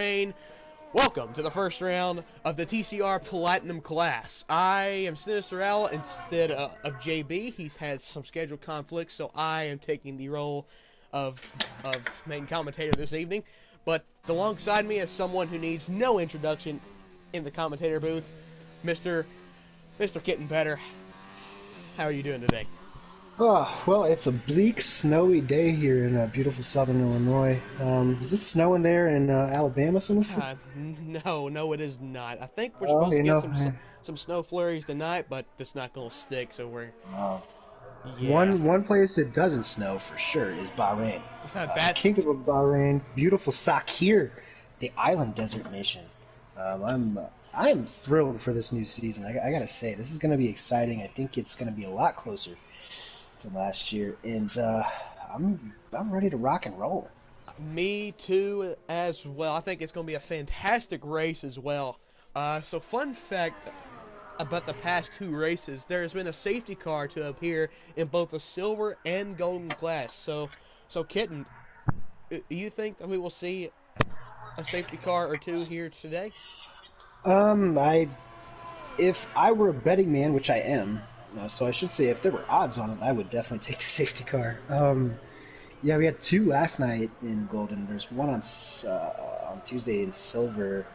Bahrain. Welcome to the first round of the TCR Platinum class. I am Sinister Al instead of JB. He's had some scheduled conflicts, so I am taking the role of main commentator this evening. But alongside me is someone who needs no introduction in the commentator booth, Mr. Kitten Petter. How are you doing today? Oh, well, it's a bleak, snowy day here in beautiful southern Illinois. Is this snowing there in Alabama somewhere? No, it is not. I think we're Oh, supposed to you get know, some snow flurries tonight, but it's not going to stick. So uh, yeah, one place that doesn't snow for sure is Bahrain. The that's Kingdom of Bahrain, beautiful Sakir, the island desert nation. I am thrilled for this new season. I gotta say, this is gonna be exciting. I think it's gonna be a lot closer than last year, and I'm ready to rock and roll. me too as well. I think it's going to be a fantastic race as well. So fun fact about the past two races, there has been a safety car to appear in both the silver and golden class. So Kitten, you think that we will see a safety car or two here today? I If I were a betting man, which I am, so I should say if there were odds on it, I would definitely take the safety car. Yeah, we had two last night in Golden. There's one on Tuesday in Silver.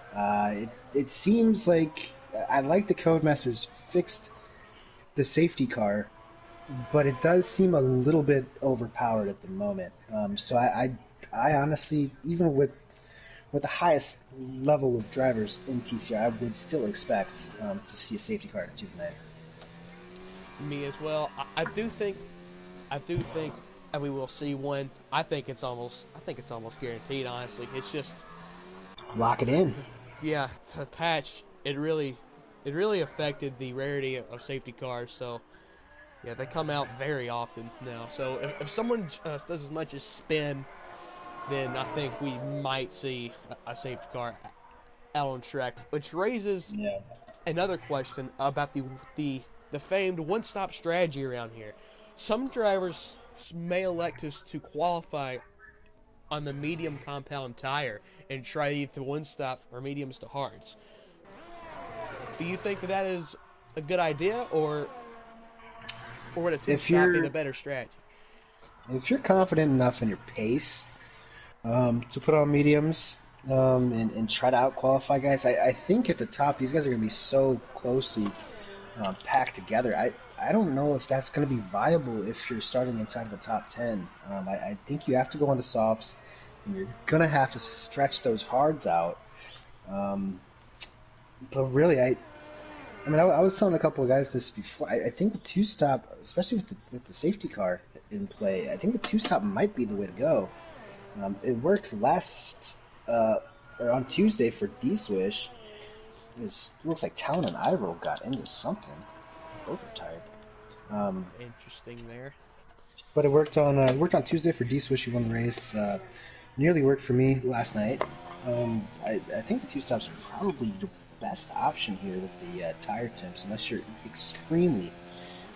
It seems like I like the Codemasters fixed the safety car, but it does seem a little bit overpowered at the moment. I honestly, even with the highest level of drivers in TCR, I would still expect to see a safety car at 2 tonight. Me as well. I do think we will see one. I think it's almost guaranteed. Honestly, it's just Lock it in. yeah, the patch it really affected the rarity of safety cars. So yeah, they come out very often now. So if someone just does as much as spin, then I think we might see a safety car out on track, which raises Yeah. another question about the famed one-stop strategy around here. Some drivers may elect to qualify on the medium compound tire and try either one-stop or mediums to hards. Do you think that is a good idea, or would a If two-stop be the you're better strategy? if you're confident enough in your pace to put on mediums and try to out qualify guys, I think at the top these guys are going to be so closely packed together. I don't know if that's going to be viable if you're starting inside of the top 10. I think you have to go into softs, and you're going to have to stretch those hards out. Um, but really, I was telling a couple of guys this before. I think the two stop, especially with the safety car in play, I think the two stop might be the way to go. It worked or on Tuesday for D Swish. It looks like Talon and Iroh got into something. Both are tired. Um, Interesting there. but it worked on Tuesday for D Swish. Who won the race. Nearly worked for me last night. I think the two stops are probably the best option here with the tire temps, unless you're extremely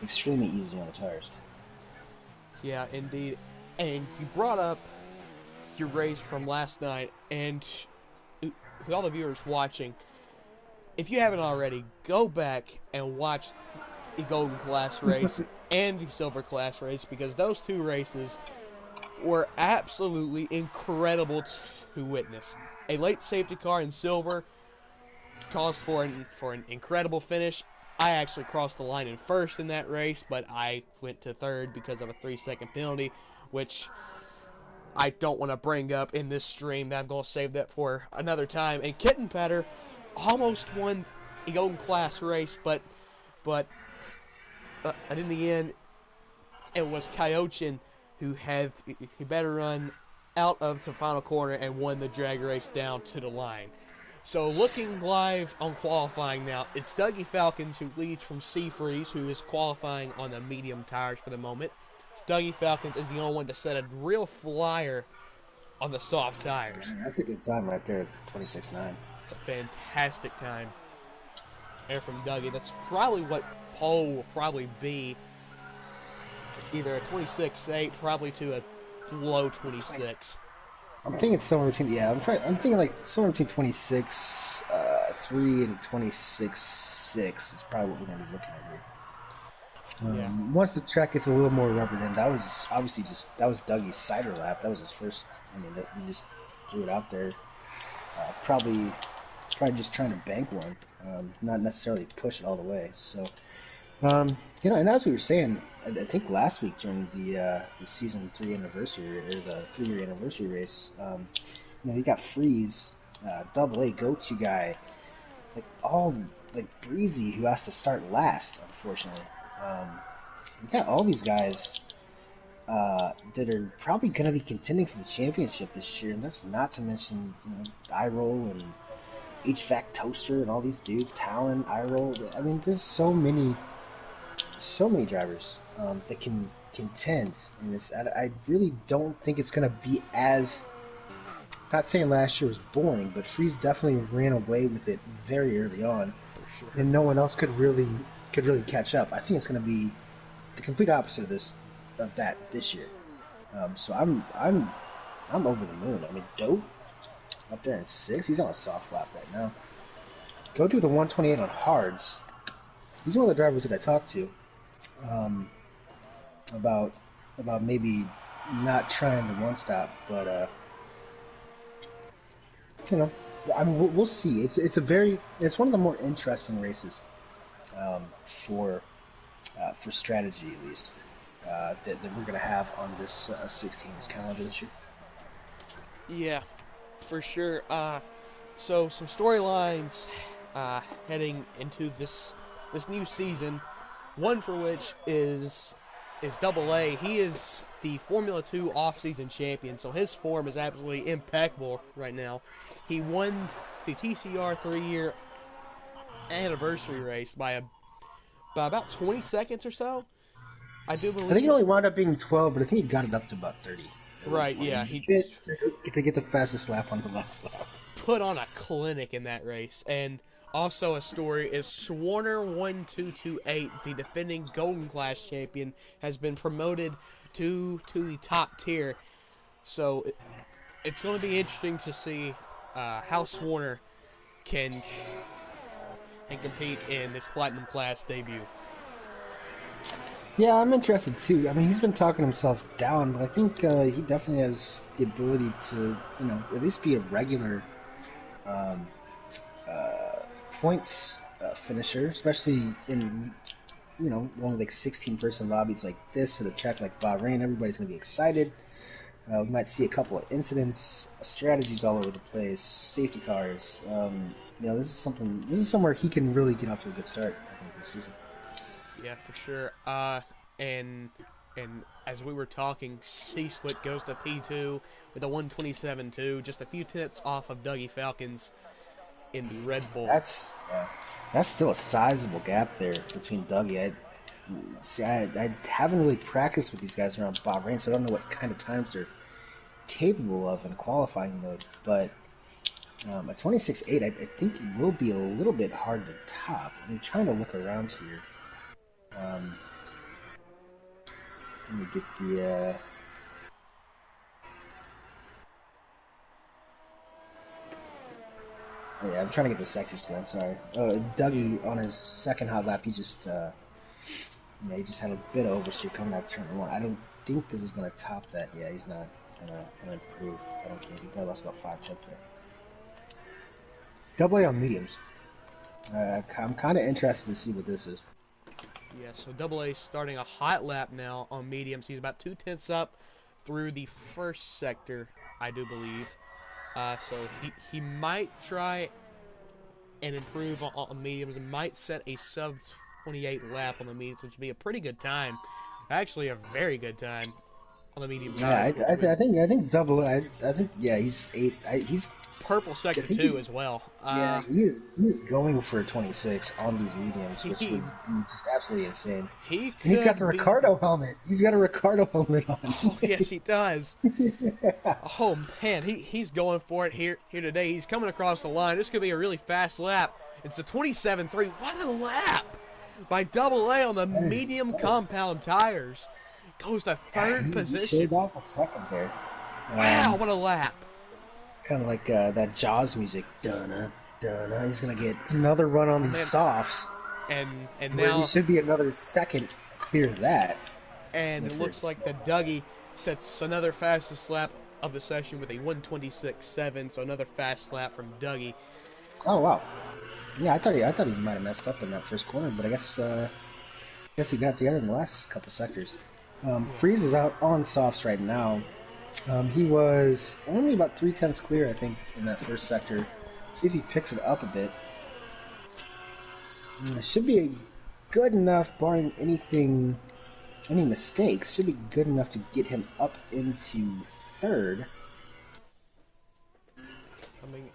easy on the tires. Yeah, indeed. And you brought up your race from last night, and all the viewers watching, if you haven't already, go back and watch the Golden Class race and the Silver Class race, because those two races were absolutely incredible to witness. A late safety car in Silver caused for an incredible finish. I actually crossed the line in first in that race, but I went to third because of a 3-second penalty, which I don't want to bring up in this stream. I'm going to save that for another time. And Kitten Petter almost won the Golden Class race, but in the end, it was Kyochin who had a better run out of the final corner and won the drag race down to the line. So looking live on qualifying now, it's Dougie Falcons who leads from Seafreeze, who is qualifying on the medium tires for the moment. Dougie Falcons is the only one to set a real flyer on the soft tires. That's a good time right there, 26.9. It's a fantastic time there from Dougie. That's probably what pole will probably be, either a 26.8, probably to a low 26. I'm thinking somewhere between, yeah, I'm thinking like somewhere between 26 3 and 26 6 is probably what we're going to be looking at here. Yeah. Once the track gets a little more rubbered in, that was obviously that was Dougie's cider lap. That was his first. I mean, he just threw it out there. Probably just trying to bank one, not necessarily push it all the way. So, and as we were saying, I think last week during the season 3 anniversary or the 3-year anniversary race, you got Freeze, Double A go-to guy, like all like Breezy who has to start last, unfortunately. Um, we got all these guys that are probably going to be contending for the championship this year, and that's not to mention iRoll and HVAC Toaster and all these dudes, Talon, iRoll. I mean, there's so many drivers that can contend, and I really don't think it's going to be as. Not saying last year was boring, but Freeze definitely ran away with it very early on, For sure. and no one else could really catch up. I think it's going to be the complete opposite of that this year. So I'm over the moon. I mean, Dove up there in 6th. He's on a soft lap right now. Go do the 128 on hards. He's one of the drivers that I talked to about maybe not trying the one stop, but I mean we'll see. It's one of the more interesting races for strategy at least that we're gonna have on this 16's calendar this year. Yeah, for sure. So some storylines heading into this new season. One for which is Double A. He is the Formula 2 off-season champion, so his form is absolutely impeccable right now. He won the TCR 3-year anniversary race by about 20 seconds or so. I do believe. I think it only wound up being 12, but I think he got it up to about 30. Right, yeah. He to get the fastest lap on the last lap. Put on a clinic in that race. And also a story is Swarner1228, the defending Golden Class champion, has been promoted to the top tier. So it's going to be interesting to see how Swarner can compete in this Platinum Class debut. Yeah, I'm interested too. I mean, he's been talking himself down, but I think he definitely has the ability to, at least be a regular points finisher, especially in, one of like 16-person lobbies like this at a track like Bahrain. Everybody's going to be excited. We might see a couple of incidents, strategies all over the place, safety cars. This is somewhere he can really get off to a good start, I think, this season. Yeah, for sure. And as we were talking, C-Split goes to P2 with a 127.2, just a few tenths off of Dougie Falcons in the Red Bull. That's still a sizable gap there between Dougie. I haven't really practiced with these guys around Bahrain, so I don't know what kind of times they're capable of in qualifying mode. But at 26.8, I think it will be a little bit hard to top. I'm trying to look around here. Let me get the. Oh yeah, I'm trying to get the sectors going. Sorry, Dougie on his second hot lap, he just he just had a bit of overshoot coming out of turn 1. I don't think this is gonna top that. Yeah, he's not gonna improve. I don't think he probably lost about 5 tenths there. Double A on mediums. I'm kind of interested to see what this is. Yeah, so Double A starting a hot lap now on mediums. He's about 2 tenths up through the first sector, I do believe. So he might try and improve on mediums and might set a sub 28 lap on the mediums, which would be a pretty good time. Actually, a very good time on the medium. Yeah, I think Double A. I think he's 8. He's purple sector 2 as well. Yeah, he is going for a 26 on these mediums, which would be just absolutely insane. And he's got the Ricardo helmet. He's got a Ricardo helmet on. Oh, yes, he does. Oh man, he's going for it here today. He's coming across the line. This could be a really fast lap. It's a 27.3. What a lap by Double A on the medium compound tires. Goes to third position. He shaved off a second there. Wow, what a lap. It's kind of like that Jaws music. Dun dun. He's gonna get another run on Oh these man, softs, and where he now should be another second clear of that. and it If looks it's like the Dougie sets another fastest lap of the session with a 1:26.7. So another fast lap from Dougie. oh wow, yeah, I thought he might have messed up in that first corner, but I guess he got together in the last couple sectors. Yeah. Freeze is out on softs right now. He was only about 3/10 clear, I think, in that first sector. See if he picks it up a bit. It should be good enough, barring any mistakes. Should be good enough to get him up into third. Coming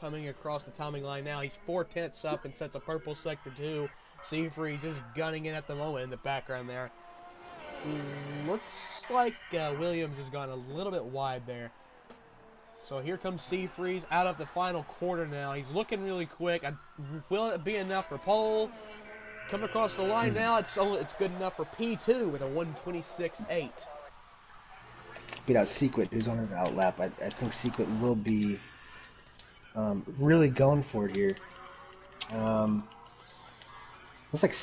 coming across the timing line now. He's 4/10 up and sets a purple sector 2. Seafreeze just gunning it at the moment in the background there. Looks like Williams has gone a little bit wide there. So here comes Seafreeze out of the final quarter now. He's looking really quick. Will it be enough for pole? Coming across the line now, it's good enough for P2 with a 1:26.8. Beat out Sequit, who's on his out lap. I think Sequit will be really going for it here. Looks like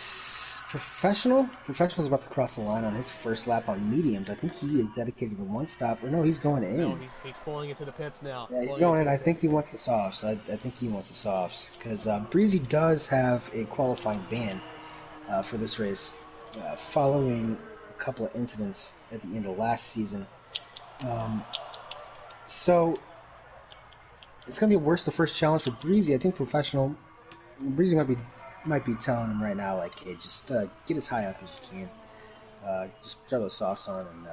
Professional's about to cross the line on his first lap on mediums. I think he is dedicated to one stop. Or no, he's going in. No, he's pulling into the pits now. Yeah, he's going in. I think he wants the softs. I think he wants the softs. Because Breezy does have a qualifying ban for this race following a couple of incidents at the end of last season. So it's going to be worse the first challenge for Breezy. I think Breezy might be telling him right now, like, hey, just get as high up as you can. Just throw those softs on and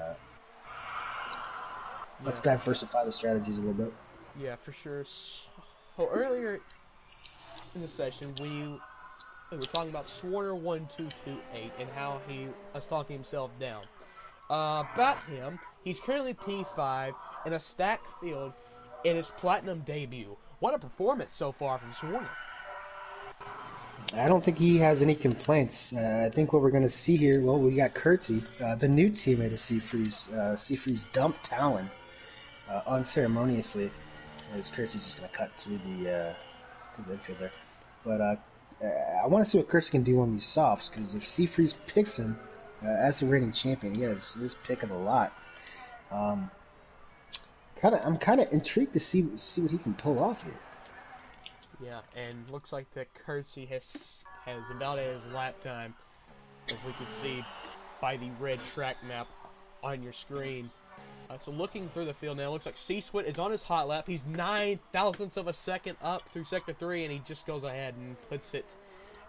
let's diversify the strategies a little bit. Yeah, for sure. So earlier in the session, we were talking about Swarner 1228 and how he was talking himself down. About him, he's currently P5 in a stacked field in his platinum debut. What a performance so far from Swarner. I don't think he has any complaints. I think what we're going to see here, well, we got Kurtzy, the new teammate of Seafreeze. Seafreeze dumped Talon unceremoniously, as Kurtzy's just going to cut through the infield there. But I want to see what Kurtzy can do on these softs, because if Seafreeze picks him as the reigning champion, he has his pick of the lot. I'm kind of intrigued to see what he can pull off here. Yeah, and looks like that Kurtzy has about his lap time, as we can see by the red track map on your screen. So looking through the field now, looks like C-Swit is on his hot lap. He's 9 thousandths of a second up through sector 3, and he just goes ahead and puts it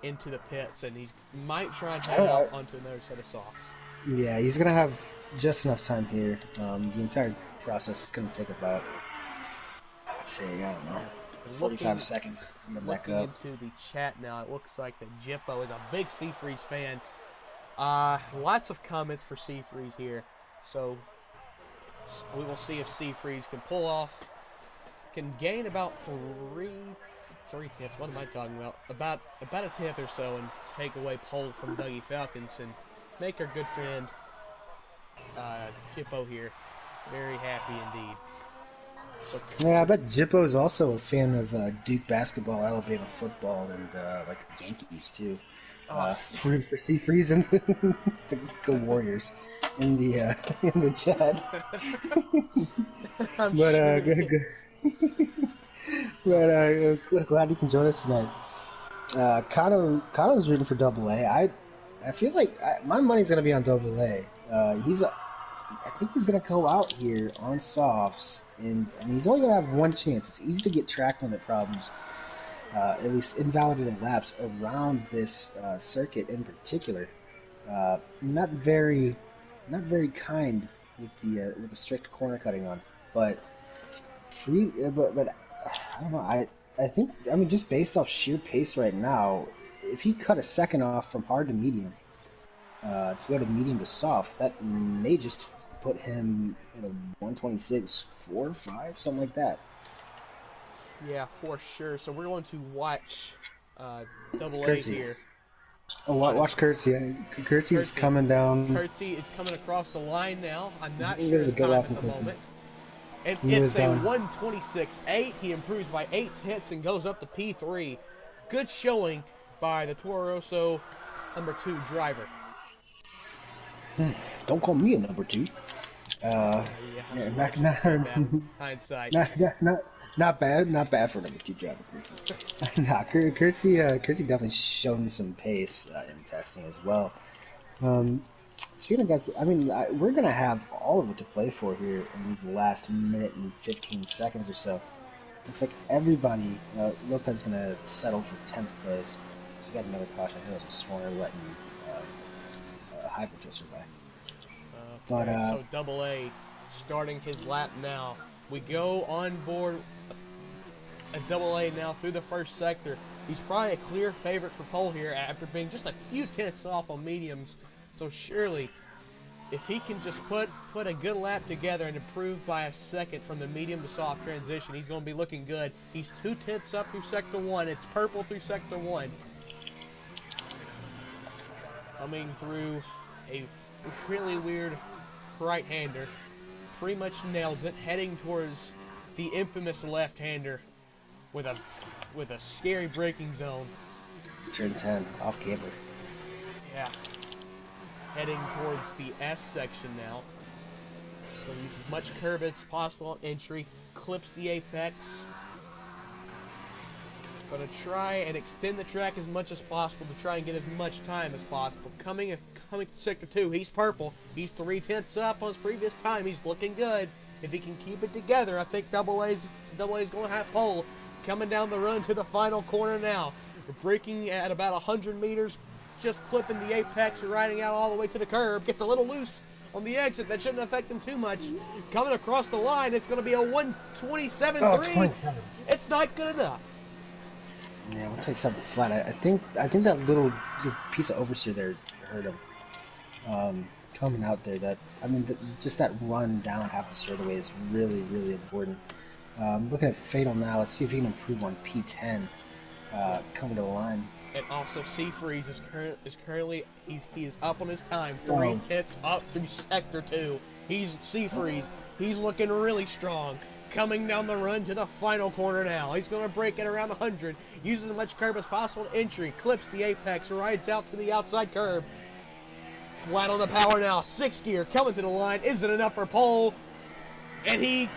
into the pits, and he might try and head out onto another set of softs. Yeah, he's going to have just enough time here. The entire process is going to take about, let's say, I don't know, 45 seconds to get back up. Looking into the chat now, it looks like that Jippo is a big Seafreeze fan. Lots of comments for Seafreeze here. So we will see if Seafreeze can pull off, can gain about three tenths. What am I talking about? About a tenth or so, and take away pole from Dougie Falcons and make our good friend Jippo here very happy indeed. Yeah, I bet Jippo is also a fan of Duke basketball, Alabama football, and like the Yankees too. Rooting for Seafreeze and the Go Warriors in the chat. But glad you can join us tonight. Kato's rooting for Double A. I feel like my money's gonna be on Double A. I think he's going to go out here on softs, and I mean, he's only going to have one chance. It's easy to get track limit problems, at least invalidated laps around this circuit in particular. Not very kind with the strict corner cutting on, but I don't know. I think, I mean, just based off sheer pace right now, if he cut a second off from hard to medium to go to medium to soft, that may just put him in a 1:26.4, 5, something like that. Yeah, for sure. So we're going to watch Double A here. Oh, watch Kurtzy. Kurtzy's coming down. Kurtzy is coming across the line now. I'm not he sure does a his good time lap at the in person. moment. And He it's was a down. 1:26.8. He improves by 8 tenths and goes up to P3. Good showing by the Toro Rosso #2 driver. Don't call me a number 2. Yeah, I Yeah, probably shouldn't have said that. Hindsight. not bad. Not bad for number 2 driver, Kersey. Nah, Kersey definitely shown some pace in testing as well. Speaking of guys, I mean, we're gonna have all of it to play for here in these last minute and 15 seconds or so. Looks like everybody, Lopez is gonna settle for 10th place. So we got another caution. I think it was a Swarner letting Hypertwister by. But Okay, so Double A starting his lap now. We go on board a Double A now through the first sector. He's probably a clear favorite for pole here after being just a few tenths off on mediums. So surely, if he can just put a good lap together and improve by a second from the medium to soft transition, he's going to be looking good. He's 2 tenths up through sector 1. It's purple through sector 1. Coming through a really weird right-hander. Pretty much nails it. Heading towards the infamous left-hander with a scary braking zone. turn 10, off camber. Yeah. Heading towards the S section now. So use as much curb as possible on entry. Clips the apex. Gonna try and extend the track as much as possible to try and get as much time as possible. Coming to sector 2, he's purple. He's 3 tenths up on his previous time. He's looking good. If he can keep it together, I think Double A's gonna have pole. Coming down the run to the final corner now. We're braking at about 100 meters. Just clipping the apex and riding out all the way to the curb. Gets a little loose on the exit. That shouldn't affect him too much. Coming across the line, it's going to be a 1:27.3. Oh, 27. It's not good enough. Yeah, 127 flat. I think that little piece of oversteer there hurt him. Coming out there, just that run down half the straightaway is really, really important. Looking at Fatal now. Let's see if he can improve on P10 coming to the line. And also, Seafreeze is currently he is up on his time. 3 tenths up through sector 2. He's Seafreeze. He's looking really strong. Coming down the run to the final corner now. He's going to break it around 100. Uses as much curb as possible to entry. Clips the apex. Rides out to the outside curb. Flat on the power now. 6th gear coming to the line. Isn't enough for pole. And he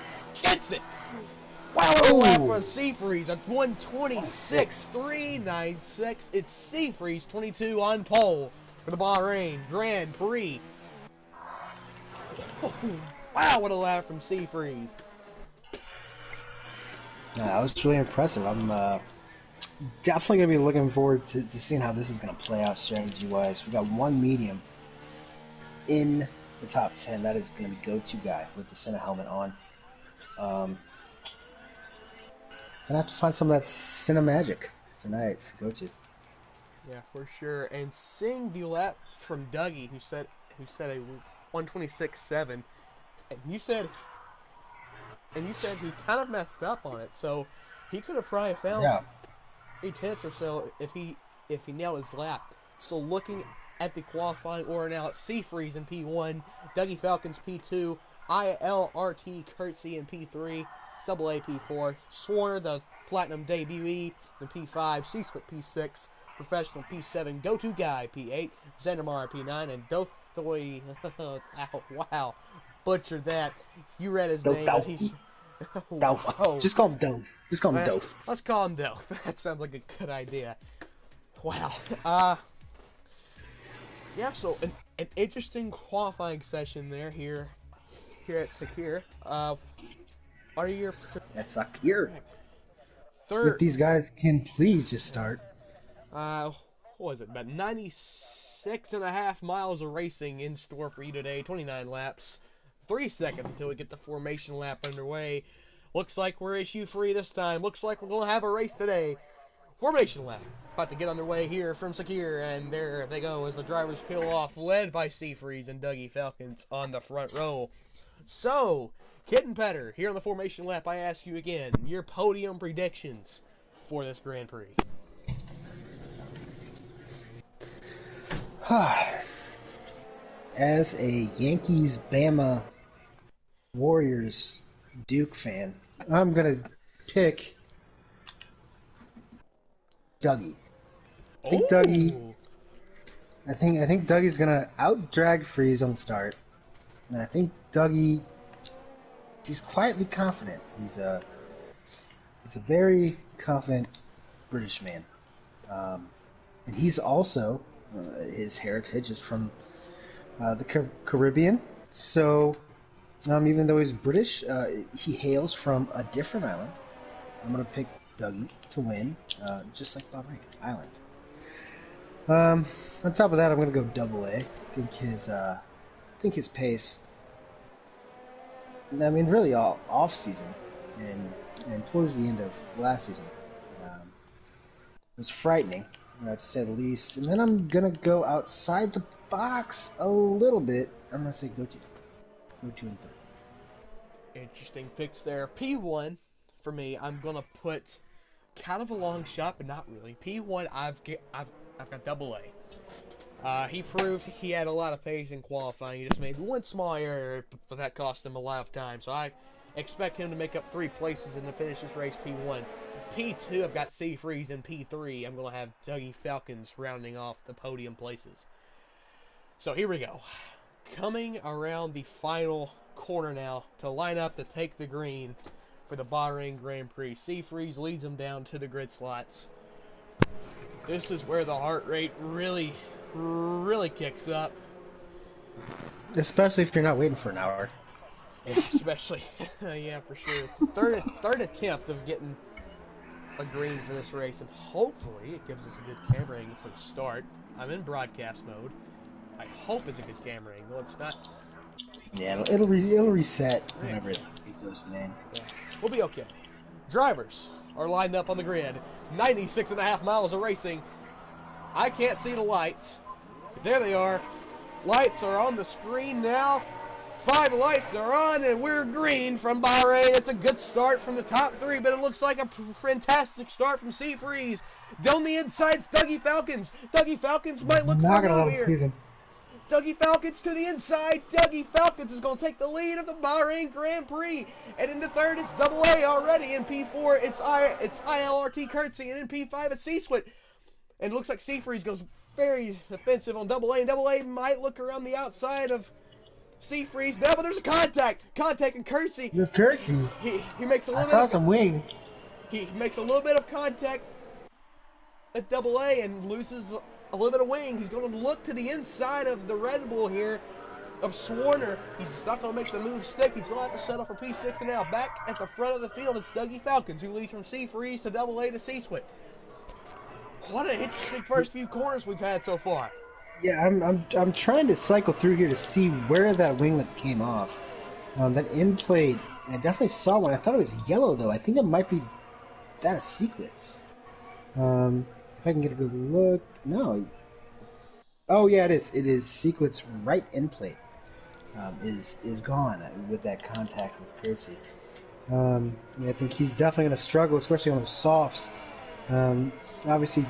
gets it. Wow, what a lap for Seafreeze. A 1:26.396. It's Seafreeze 22 on pole for the Bahrain Grand Prix. Wow, what a lap from Seafreeze. That was really impressive. I'm definitely going to be looking forward to seeing how this is going to play out strategy-wise. We got one medium in the top 10. That is going to be go-to guy with the Senna helmet on. Gonna have to find some of that Senna magic tonight for go-to. Yeah, for sure. And seeing the lap from Dougie, who said it was 1:26.7, and you said he kind of messed up on it, so he could have probably found 8 tenths or so if he nailed his lap. So looking at the qualifying order now, it's Seafreeze in P1, Dougie Falcons P2, ILRT Curtsy in P3, Double A P4, Swarner the Platinum Debutee in P5, C-Split P6, Professional P7, Go-To Guy P8, Zendemar P9, and Dothoy. Wow, butchered that. You read his name. Dolph. Oh. Just call him Dove. Just call him Dove. Let's call him Dove. That sounds like a good idea. Wow. Yeah, so an interesting qualifying session here at Sakir. Are your That's Sakir. Third? If these guys can please just start. What was it? About 96.5 miles of racing in store for you today. 29 laps. 3 seconds until we get the formation lap underway. Looks like we're issue free this time. Looks like we're going to have a race today. Formation lap. About to get underway here from Sakir, and there they go as the drivers peel off, led by Seafreeze and Dougie Falcons on the front row. So, Kid and Petter, here on the formation lap, I ask you again, your podium predictions for this Grand Prix. As a Yankees Bama Warriors Duke fan. I'm gonna pick Dougie. I think Dougie. Oh, I think Dougie's gonna out drag Freeze on the start, and I think Dougie. He's quietly confident. He's a very confident British man, and he's also his heritage is from the Caribbean. So even though he's British, he hails from a different island. I'm gonna pick Dougie to win, just like Bahrain Island. On top of that, I'm gonna go double A. Think his pace. I mean, really all off season and towards the end of last season was frightening, to say the least. And then I'm gonna go outside the box a little bit. I'm gonna say go two and three. interesting picks there. P1 for me. I'm gonna put kind of a long shot, but not really. P1. I've got double A. He proved he had a lot of pace in qualifying. He just made one small error, but that cost him a lot of time. So I expect him to make up 3 places and to finish this race P1. P2, I've got C Freeze, and P3, I'm going to have Dougie Falcons rounding off the podium places. So here we go. Coming around the final corner now to line up to take the green for the Bahrain Grand Prix. C Freeze leads him down to the grid slots. This is where the heart rate really kicks up. Especially if you're not waiting for an hour. Yeah, especially, yeah, for sure. Third attempt of getting a green for this race, and hopefully it gives us a good camera angle for the start. I'm in broadcast mode. I hope it's a good camera angle. It's not. Yeah, it'll reset whenever it goes to the end. Yeah, we'll be okay. Drivers are lined up on the grid. 96.5 miles of racing. I can't see the lights. There they are. Lights are on the screen now. 5 lights are on, and we're green from Bahrain. It's a good start from the top 3, but it looks like a fantastic start from Sea Freeze. Down the inside, it's Dougie Falcons. Dougie Falcons might look for a move here. Dougie Falcons to the inside. Dougie Falcons is going to take the lead of the Bahrain Grand Prix. And into third, it's Double A already. In P4, it's ILRT Curtsy. And in P5, it's C-Swit. And it looks like Sea Freeze goes very defensive on Double A. And Double A might look around the outside of Sea Freeze now, but there's a contact and Curtsy. There's Curtsy. He makes a little. I saw some wing. He makes a little bit of contact at Double A and loses a little bit of wing. He's going to look to the inside of the Red Bull here of Swarner. He's not going to make the move stick. He's going to have to settle for P6 and now. Back at the front of the field, it's Dougie Falcons, who leads from Sea Freeze to Double A to C-Swit. What an interesting first few corners we've had so far. Yeah, I'm trying to cycle through here to see where that winglet came off. That end plate, I definitely saw one. I thought it was yellow though. I think it might be that of Sequence. If I can get a good look, no. Oh yeah, it is. It is Sequence right end plate is gone with that contact with Piercy. I think he's definitely going to struggle, especially on the softs. Obviously,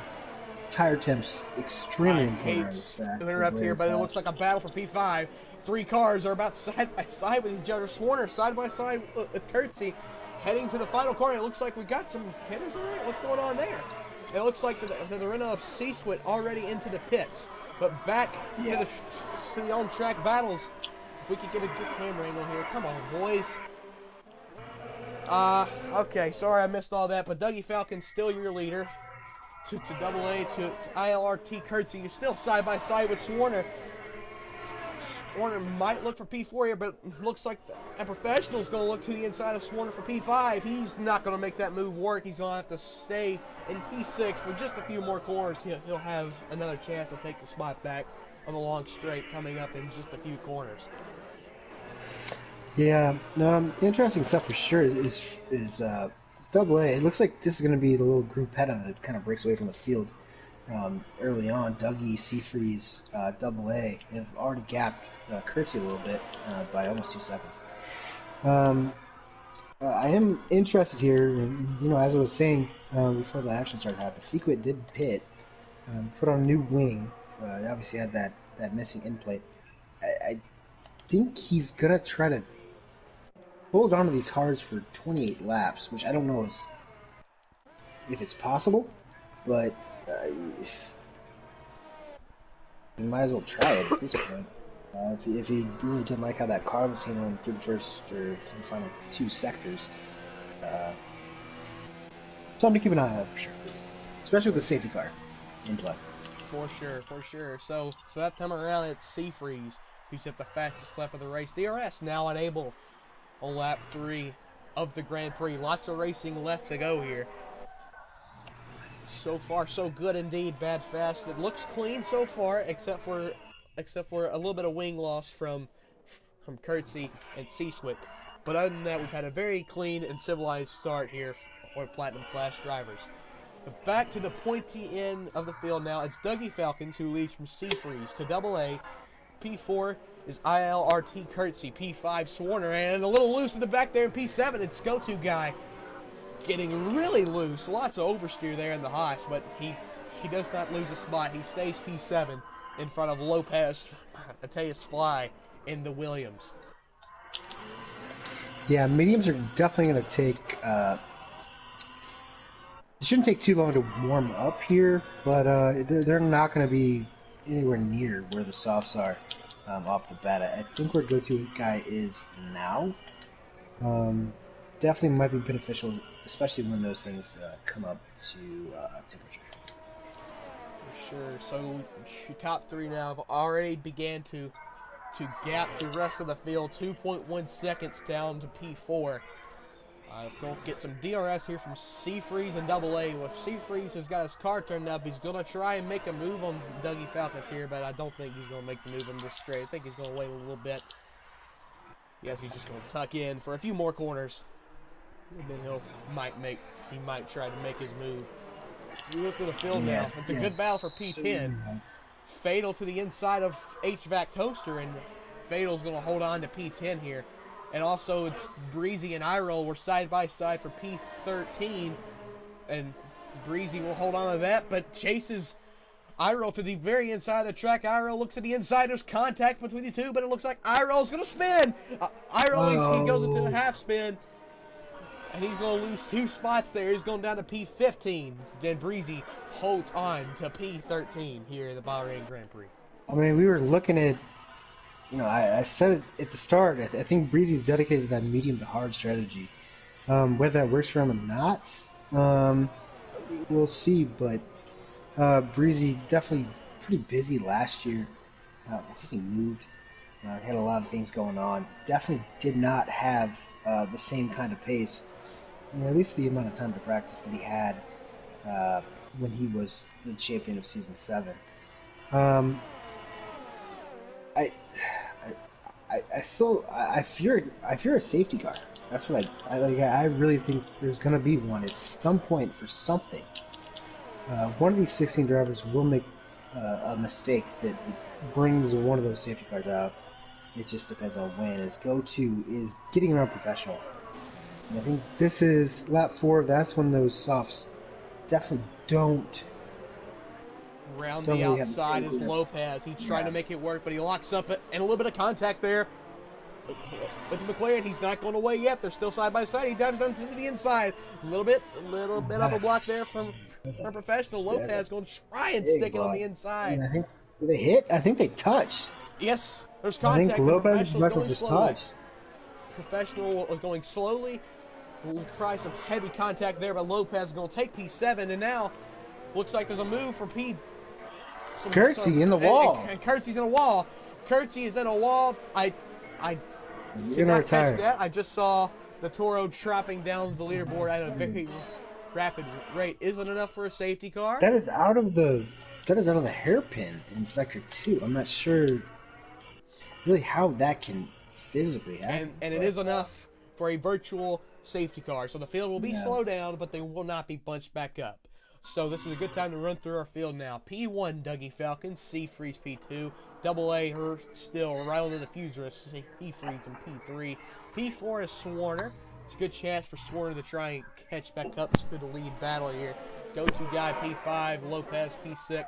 tire temps extremely important. I hate to interrupt here, but it looks like a battle for P5. 3 cars are about side by side with each other. Swarner side by side with Curtsy, heading to the final corner. It looks like we got some hitters already. What's going on there? It looks like the Renault of C-Swit already into the pits, but back to the on-track battles. If we could get a good camera angle here, come on, boys. Okay, sorry I missed all that, but Dougie Falcon's still your leader. To Double A, to ILRT Curtsy. You're still side by side with Swarner. Swarner might look for P4 here, but it looks like a professional's going to look to the inside of Swarner for P5. He's not going to make that move work. He's going to have to stay in P6 for just a few more corners. He'll have another chance to take the spot back on the long straight coming up in just a few corners. Yeah, interesting stuff for sure is Double A. It looks like this is going to be the little group head-on that kind of breaks away from the field early on. Dougie, Seafreeze, Double A have already gapped Curtsy a little bit by almost 2 seconds. I am interested here, and, as I was saying before the action started happening, Sequit did pit, put on a new wing. Obviously had that missing end plate. I think he's going to try to hold on to these cars for 28 laps, which I don't know if it's possible, but you might as well try it at this point. If he really didn't like how that car was handling through the first or through the final 2 sectors, something to keep an eye on for sure, especially with the safety car in play. For sure, for sure. So that time around, it's Seafreeze who's at the fastest lap of the race. DRS now unable on lap 3 of the Grand Prix. Lots of racing left to go here. So far, so good indeed. Bad fast. It looks clean so far, except for a little bit of wing loss from Courtesy and C-Swit. But other than that, we've had a very clean and civilized start here for Platinum Class drivers. But back to the pointy end of the field now. It's Dougie Falcons who leads from Seafreeze to AA. P4 is ILRT Courtesy. P5 Swarner, and a little loose in the back there in P7. It's go-to guy getting really loose. Lots of oversteer there in the Haas, but he does not lose a spot. He stays P7 in front of Lopez Mateus Fly in the Williams. Yeah, mediums are definitely going to take... it shouldn't take too long to warm up here, but they're not going to be anywhere near where the softs are off the bat. I think where go-to guy is now definitely might be beneficial, especially when those things come up to temperature. For sure. So your top 3 now have already began to gap the rest of the field. 2.1 seconds down to P4. Going to get some DRS here from Seafreeze and AA. Well, if Seafreeze has got his car turned up, he's going to try and make a move on Dougie Falcons here, but I don't think he's going to make the move on this straight. I think he's going to wait a little bit. Yes, he's just going to tuck in for a few more corners. And then he might try to make his move. You look at the field now. It's a good battle for P10. Fatal to the inside of HVAC Toaster, and Fatal's going to hold on to P10 here. And also, it's Breezy and Iroll were side by side for P13, and Breezy will hold on to that, but chases Iroll to the very inside of the track. Iroll looks at the inside. There's contact between the two, but it looks like Iroll's going to spin. Iroll, he goes into a half spin, and he's going to lose 2 spots there. He's going down to P15. Then Breezy holds on to P13 here in the Bahrain Grand Prix. I mean, we were looking at, I said it at the start, I think Breezy's dedicated to that medium to hard strategy. Whether that works for him or not, we'll see, but Breezy definitely pretty busy last year. I think he moved. Had a lot of things going on. Definitely did not have the same kind of pace, at least the amount of time to practice that he had when he was the champion of Season 7. I fear a safety car. That's what I like. I really think there's going to be one at some point for something. One of these 16 drivers will make a mistake that brings one of those safety cars out. It just depends on when. His go-to is getting around professional. And I think this is lap 4. That's when those softs definitely don't. Round the outside is Lopez. He tried to make it work, but he locks up and a little bit of contact there with McLaren. He's not going away yet. They're still side by side. He dives down to the inside. A little bit of a block there from Professional. Lopez going to try and stick it on the inside. I think they hit. I think they touched. Yes, there's contact. I think Lopez must have just touched. Professional was going slowly. We'll try some heavy contact there, but Lopez is going to take P7, and now looks like there's a move for P. Courtesy in the wall. And Courtesy's in a wall. Courtesy is in a wall. I did not catch that. I just saw the Toro dropping down the leaderboard at a very rapid rate. Isn't enough for a safety car? That is out of the hairpin in Sector 2. I'm not sure really how that can physically happen. And it is enough for a virtual safety car. So the field will be slowed down, but they will not be bunched back up. So this is a good time to run through our field now. P1, Dougie Falcons. Seafreeze, P2. AA, her still right on the diffuser. Seafreeze in P3. P4 is Swarner. It's a good chance for Swarner to try and catch back up to the lead battle here. Go-to guy, P5. Lopez, P6.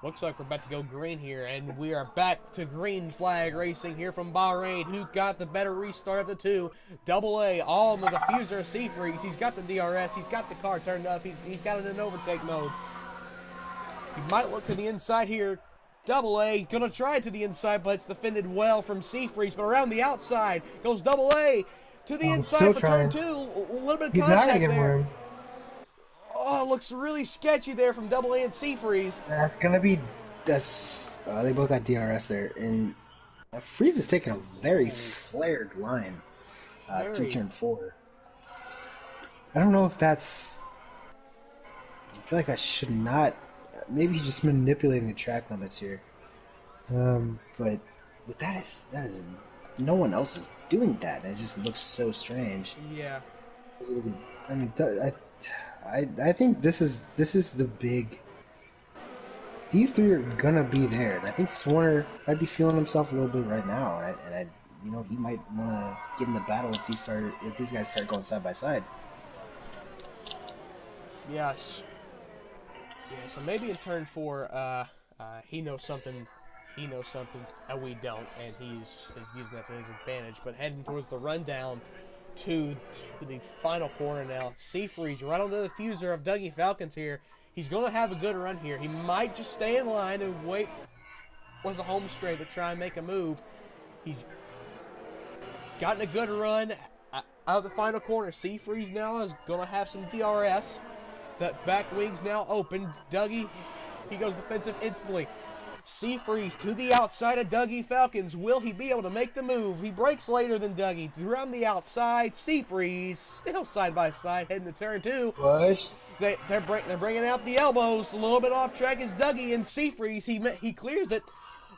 Looks like we're about to go green here, and we are back to green flag racing here from Bahrain. Who got the better restart of the two? Double A, all in the diffuser of Seafreeze. He's got the DRS. He's got the car turned up. He's got it in overtake mode. He might look to the inside here. Double A gonna try to the inside, but it's defended well from Seafreeze. But around the outside goes Double A to the inside for turn two. A little bit of He's not contact gonna get there. room. Oh, looks really sketchy there from Double A and Seafreeze. That's gonna be. They both got DRS there, and Freeze is taking a very flared line through turn 4. I don't know if that's. I feel like that should not. Maybe he's just manipulating the track limits here. But that is no one else is doing that. It just looks so strange. Yeah. I mean, I think this is the big. These three are gonna be there, and I think Swarner might be feeling himself a little bit right now, and he might want to get in the battle if these guys start going side by side. Yes. Yeah. So maybe in turn 4, he knows something. He knows something and we don't, and he's using that to his advantage. But heading towards the rundown to the final corner now. Seafreeze right on the diffuser of Dougie Falcons here. He's going to have a good run here. He might just stay in line and wait for the home straight to try and make a move. He's gotten a good run out of the final corner. Seafreeze now is going to have some DRS. That back wing's now open. Dougie, he goes defensive instantly. Seafreeze to the outside of Dougie Falcons. Will he be able to make the move? He breaks later than Dougie. Around the outside, Seafreeze still side by side heading to turn 2. Push. They're bringing out the elbows. A little bit off track is Dougie, and Seafreeze, he clears it,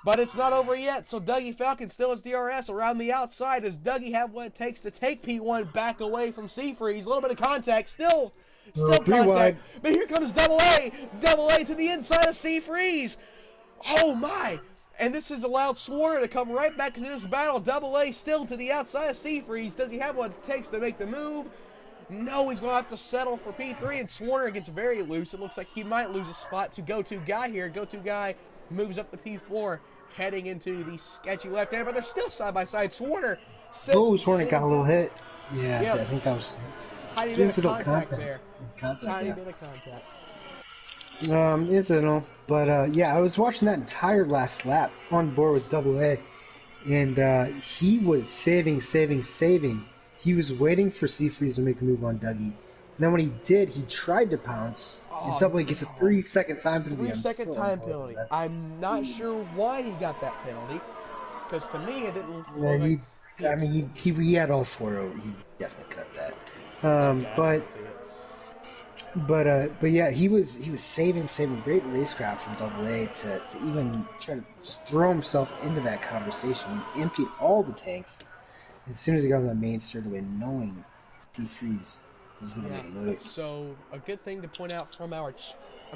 but it's not over yet. So Dougie Falcon still has DRS around the outside. Does Dougie have what it takes to take P1 back away from Seafreeze? A little bit of contact, still contact. Wide. But here comes Double A to the inside of Seafreeze. Oh my! And this has allowed Swarner to come right back into this battle. Double A still to the outside of Seafreeze. Does he have what it takes to make the move? No, he's going to have to settle for P3, and Swarner gets very loose. It looks like he might lose a spot to Go-To Guy here. Go-To Guy moves up to P4, heading into the sketchy left hand, but they're still side by side. Swarner. Swarner got a little hit. Yeah, I think that was tiny bit of contact there. Tiny bit of contact. Incidental, but yeah, I was watching that entire last lap on board with Double A, and he was saving. He was waiting for Seafreeze to make the move on Dougie. And then when he did, he tried to pounce. And Double A gets a 3-second time penalty. 3-second time penalty. I'm not sure why he got that penalty, because to me it didn't look like he had all 4. He definitely cut that. But yeah, he was saving great racecraft from Double A to even try to just throw himself into that conversation. He emptied all the tanks as soon as he got on the main straightaway, knowing Seafreeze was going to make a move. So a good thing to point out from on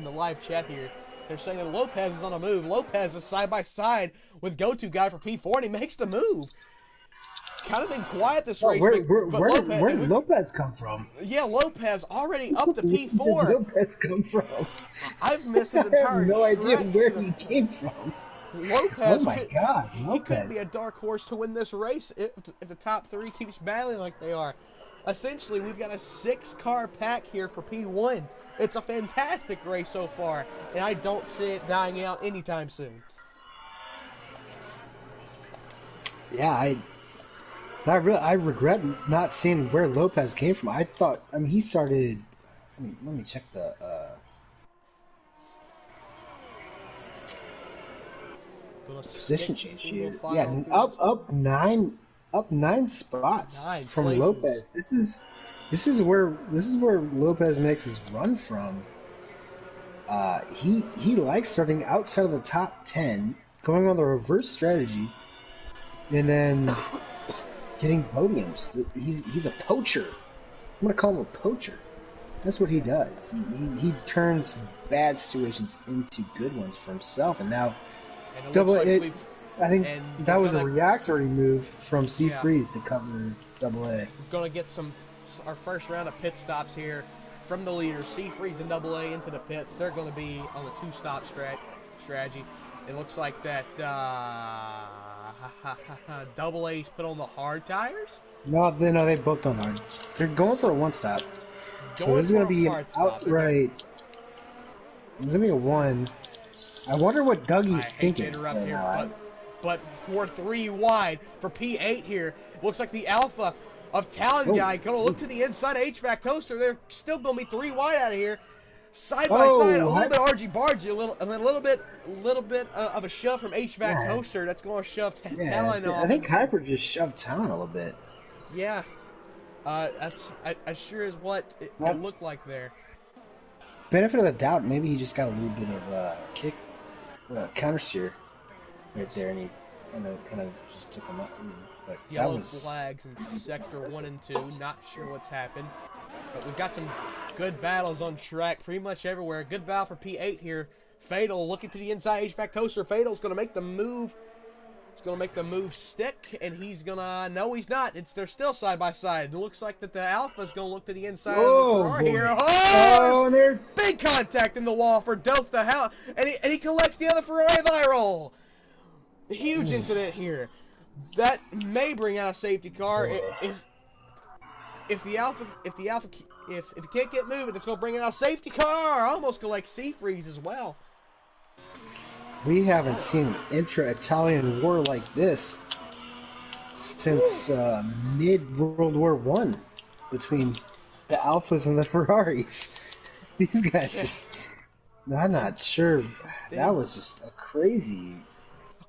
the live chat here, they're saying that Lopez is on a move. Lopez is side by side with Go-To Guy for P4, and he makes the move. Kind of been quiet this race. Where did Lopez come from? Yeah, Lopez already up to P4. Where did Lopez come from? I've missed his entire I have no idea where he came from. Lopez. Oh my God, Lopez. He could be a dark horse to win this race if the top 3 keeps battling like they are. Essentially, we've got a 6-car pack here for P1. It's a fantastic race so far, and I don't see it dying out anytime soon. Yeah, I regret not seeing where Lopez came from. I thought, he started. Let me check the. Position change here. Yeah, up 9 spots from places. Lopez. This is where Lopez makes his run from. He likes starting outside of the top 10, going on the reverse strategy, and then getting podiums. He's a poacher. I'm gonna call him a poacher. That's what he does. He turns bad situations into good ones for himself, and now. I think that was a reactory move from Seafreeze to cover Double A. We're gonna get our first round of pit stops here from the leaders. Seafreeze and Double A into the pits. They're gonna be on the 2-stop stretch strategy. It looks like that Double A's put on the hard tires. No, they both don't hard. They're going for a one stop. So Going this is going for to a be an hard stop. outright. This is going to be a one. I wonder what Dougie's thinking. To interrupt right here, now. but we're 3 wide for P8 here. Looks like the Alpha of Talon Guy going to look to the inside of HVAC Toaster. They're still going to be 3 wide out of here. Side by side, a little bit argy bargy, a little bit of a shove from HVAC Toaster. That's going to shove Talon off. I think Kuiper just shoved Talon a little bit. Yeah, that's sure is what it looked like there. Benefit of the doubt, maybe he just got a little bit of kick, counter steer right there, and he kind of just took him out. But yellow flags in sector 1 and 2. Not sure what's happened, but we've got some good battles on track pretty much everywhere. Good battle for P8 here. Fatal looking to the inside. HVAC Toaster. Fatal's going to make the move. He's going to make the move stick, and he's going to... No, he's not. They're still side by side. It looks like that the Alpha's going to look to the inside of the Ferrari here. Oh, there's big contact in the wall for Dope the Hell, and he collects the other Ferrari viral. Huge incident here. That may bring out a safety car. If he can't get moving, it's gonna bring out a safety car. Almost go like Seafreeze as well. We haven't seen an intra-Italian war like this since mid-World War I between the Alphas and the Ferraris. These guys, I'm not sure. That was just a crazy.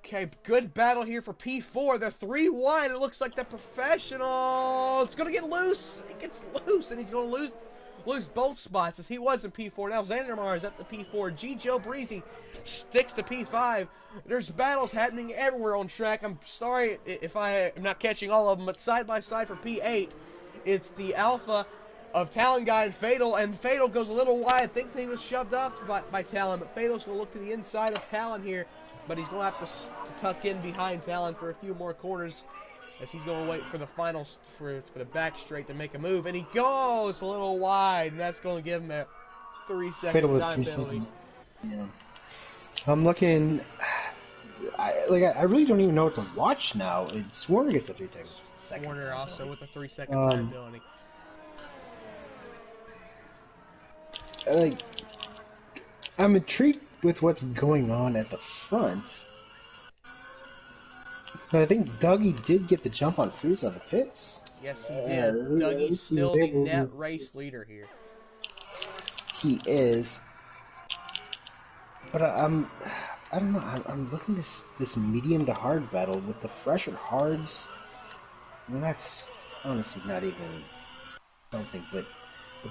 Okay, good battle here for P4. They're 3 wide. It looks like the professional. It's going to get loose. It gets loose, and he's going to lose both spots as he was in P4. Now Xandermar is up to P4. G. Joe Breezy sticks to P5. There's battles happening everywhere on track. I'm sorry if I am not catching all of them, but side by side for P8, it's the Alpha of Talon Guy and Fatal goes a little wide. I think he was shoved off by Talon, but Fatal's going to look to the inside of Talon here. But he's going to have to tuck in behind Talon for a few more corners as he's going to wait for the finals, for the back straight to make a move. And he goes a little wide, and that's going to give him a 3-second time penalty. Yeah. I'm looking... I really don't even know what to watch now. It's Warner gets a 3-second Warner also penalty. with a 3-second time penalty. I'm intrigued with what's going on at the front. But I think Dougie did get the jump on Freeze out of the pits. Yes, he did. Dougie's still the net race leader here. He is. But I don't know. I'm looking at this medium to hard battle with the fresher hards. And that's honestly not even something. But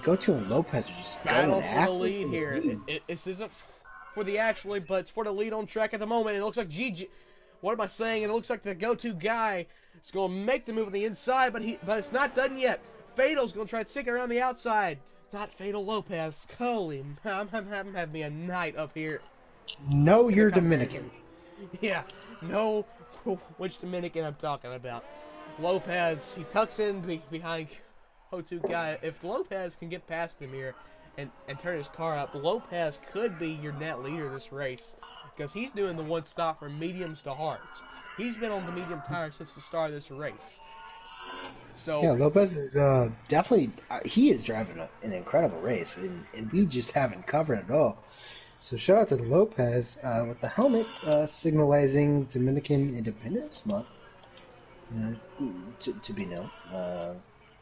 Goto and Lopez are just battle going for after the lead here. This isn't for the actually, but it's for the lead on track at the moment. It looks like GG. What am I saying? It looks like the go-to guy is going to make the move on the inside, but it's not done yet. Fatal's going to try to stick it around the outside. Not Fatal Lopez. Holy, I'm having me a night up here. No, you're Dominican. Yeah, no, which Dominican I'm talking about. Lopez, he tucks in behind go-to guy. If Lopez can get past him here and turn his car up, Lopez could be your net leader this race because he's doing the one stop from mediums to hards. He's been on the medium tire since the start of this race. So yeah, Lopez is definitely he is driving an incredible race, and we just haven't covered it all. So shout out to Lopez with the helmet, signalizing Dominican Independence Month. To be known.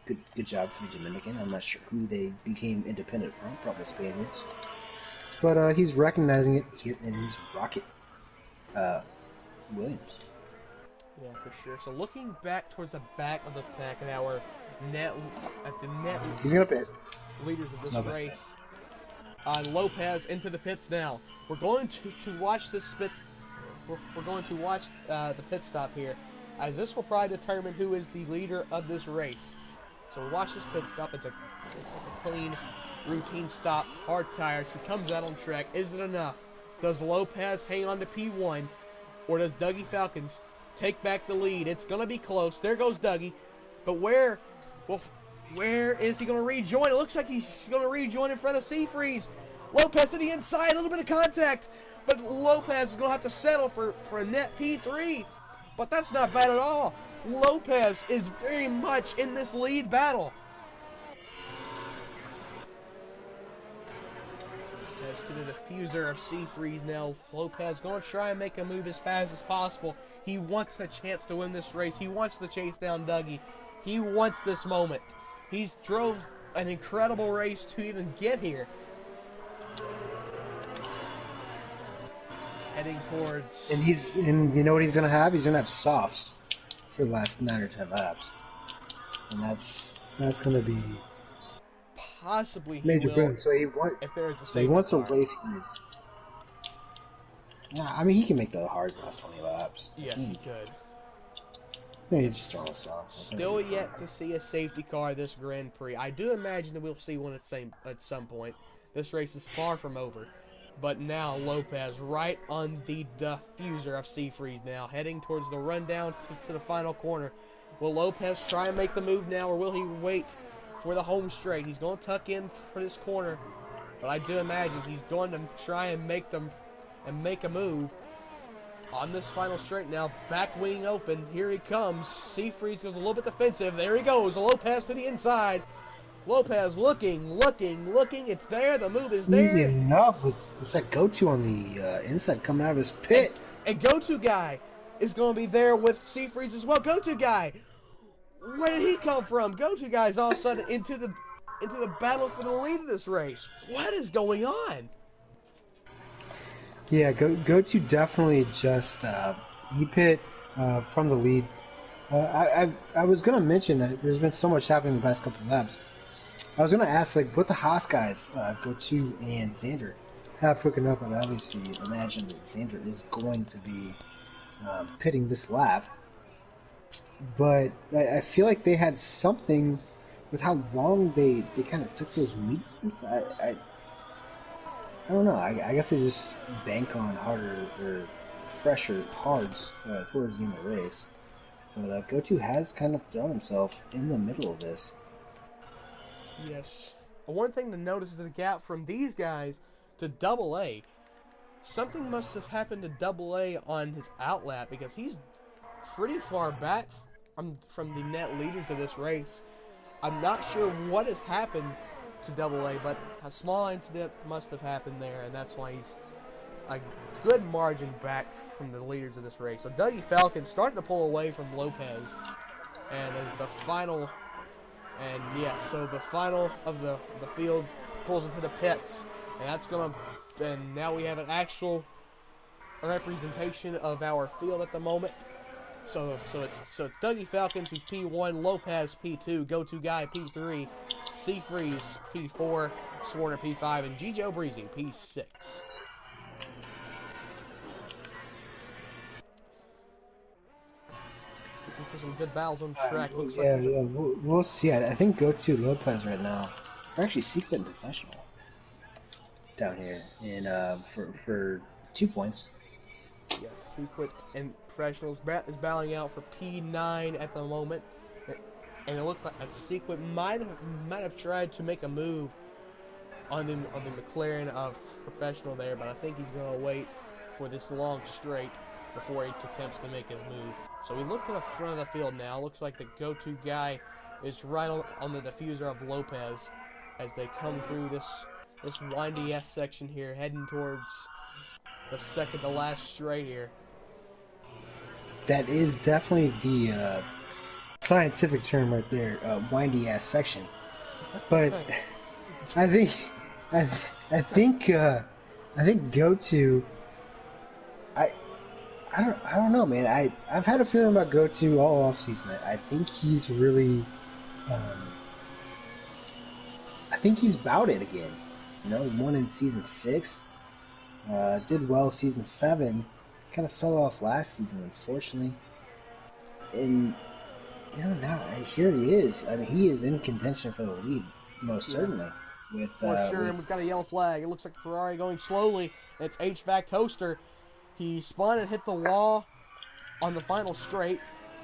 Good job for the Dominican. I'm not sure who they became independent from, probably Spaniards. But he's recognizing it here in his Rocket Williams. Yeah, for sure. So looking back towards the back of the pack at our net He's gonna pit. Leaders of this race. Lopez into the pits now. We're going to watch this pit. We're going to watch the pit stop here, as this will probably determine who is the leader of this race. So we watch this pit stop. It's a clean, routine stop. Hard tires. He comes out on track. Is it enough? Does Lopez hang on to P1, or does Dougie Falcons take back the lead? It's going to be close. There goes Dougie. But where is he going to rejoin? It looks like he's going to rejoin in front of Seafreeze. Lopez to the inside, a little bit of contact, but Lopez is going to have to settle for a net P3. But that's not bad at all. Lopez is very much in this lead battle. As to the diffuser of Seafreeze now, Lopez going to try and make a move as fast as possible. He wants a chance to win this race. He wants to chase down Dougie. He wants this moment. He's drove an incredible race to even get here. Heading towards... And you know what he's going to have? He's going to have softs for the last 9 or 10 laps. And that's going to be... Possibly he major will, boom. So if there is a so he wants to car. race freeze. Yeah, I mean, he can make the hard last 20 laps. Yes, he could. Yeah, he's just throwing stuff. Still yet to see a safety car this Grand Prix. I do imagine that we'll see one at some point. This race is far from over. But now Lopez right on the diffuser of Seafreeze now, heading towards the rundown to the final corner. Will Lopez try and make the move now, or will he wait for the home straight? He's going to tuck in for this corner, but I do imagine he's going to try and make a move on this final straight now. Back wing open. Here he comes. Seafreeze goes a little bit defensive. There he goes. Lopez to the inside. Lopez looking. It's there. The move is there. Easy enough with that go-to on the inside coming out of his pit. And go-to guy is going to be there with Seafreeze as well. Go-to guy. Where did he come from? Go-to guy's all of a sudden into the battle for the lead of this race. What is going on? Yeah, go-to definitely just he pit from the lead. I was gonna mention that there's been so much happening in the past couple of laps. I was gonna ask like what the Haas guys, go-to and Xander, have hooking up, and obviously imagine that Xander is going to be pitting this lap. But I feel like they had something with how long they kind of took those mediums. I don't know. I guess they just bank on harder or fresher hards towards the end of the race. But Go-To has kind of thrown himself in the middle of this. Yes. One thing to notice is the gap from these guys to Double A. Something must have happened to Double A on his outlap, because he's pretty far back from the net leader to this race. I'm not sure what has happened to Double A, but a small incident must have happened there, and that's why he's a good margin back from the leaders of this race. So Dougie Falcon starting to pull away from Lopez, and as the final, and yes, so the final of the field pulls into the pits, and that's gonna, and now we have an actual representation of our field at the moment. So it's Dougie Falcons who's P1, Lopez P2, Go-To Guy P3, Seafreeze P4, Swarner P5, and G. Breezy P6. Some good battles on the track. Looks yeah, like we'll see. I think Go-To Lopez right now are actually secret and professional down here, and for 2 points. Yes, Secret and Professionals is battling out for P9 at the moment, and it looks like a Secret might have tried to make a move on the McLaren of Professional there, but I think he's going to wait for this long straight before he attempts to make his move. So we look to the front of the field now. Looks like the Go-To Guy is right on the diffuser of Lopez as they come through this windy S section here, heading towards the second to last straight here. That is definitely the scientific term right there, windy ass section. But I think Go-To. I don't know, man. I've had a feeling about Go-To all off season. I think he's really, I think he's about it again. You know, he won in season 6. Did well season 7, kind of fell off last season, unfortunately. And you know, now here he is. I mean, he is in contention for the lead, most certainly. With for sure, and we've got a yellow flag. It looks like Ferrari going slowly. It's HVAC Toaster. He spun and hit the wall on the final straight.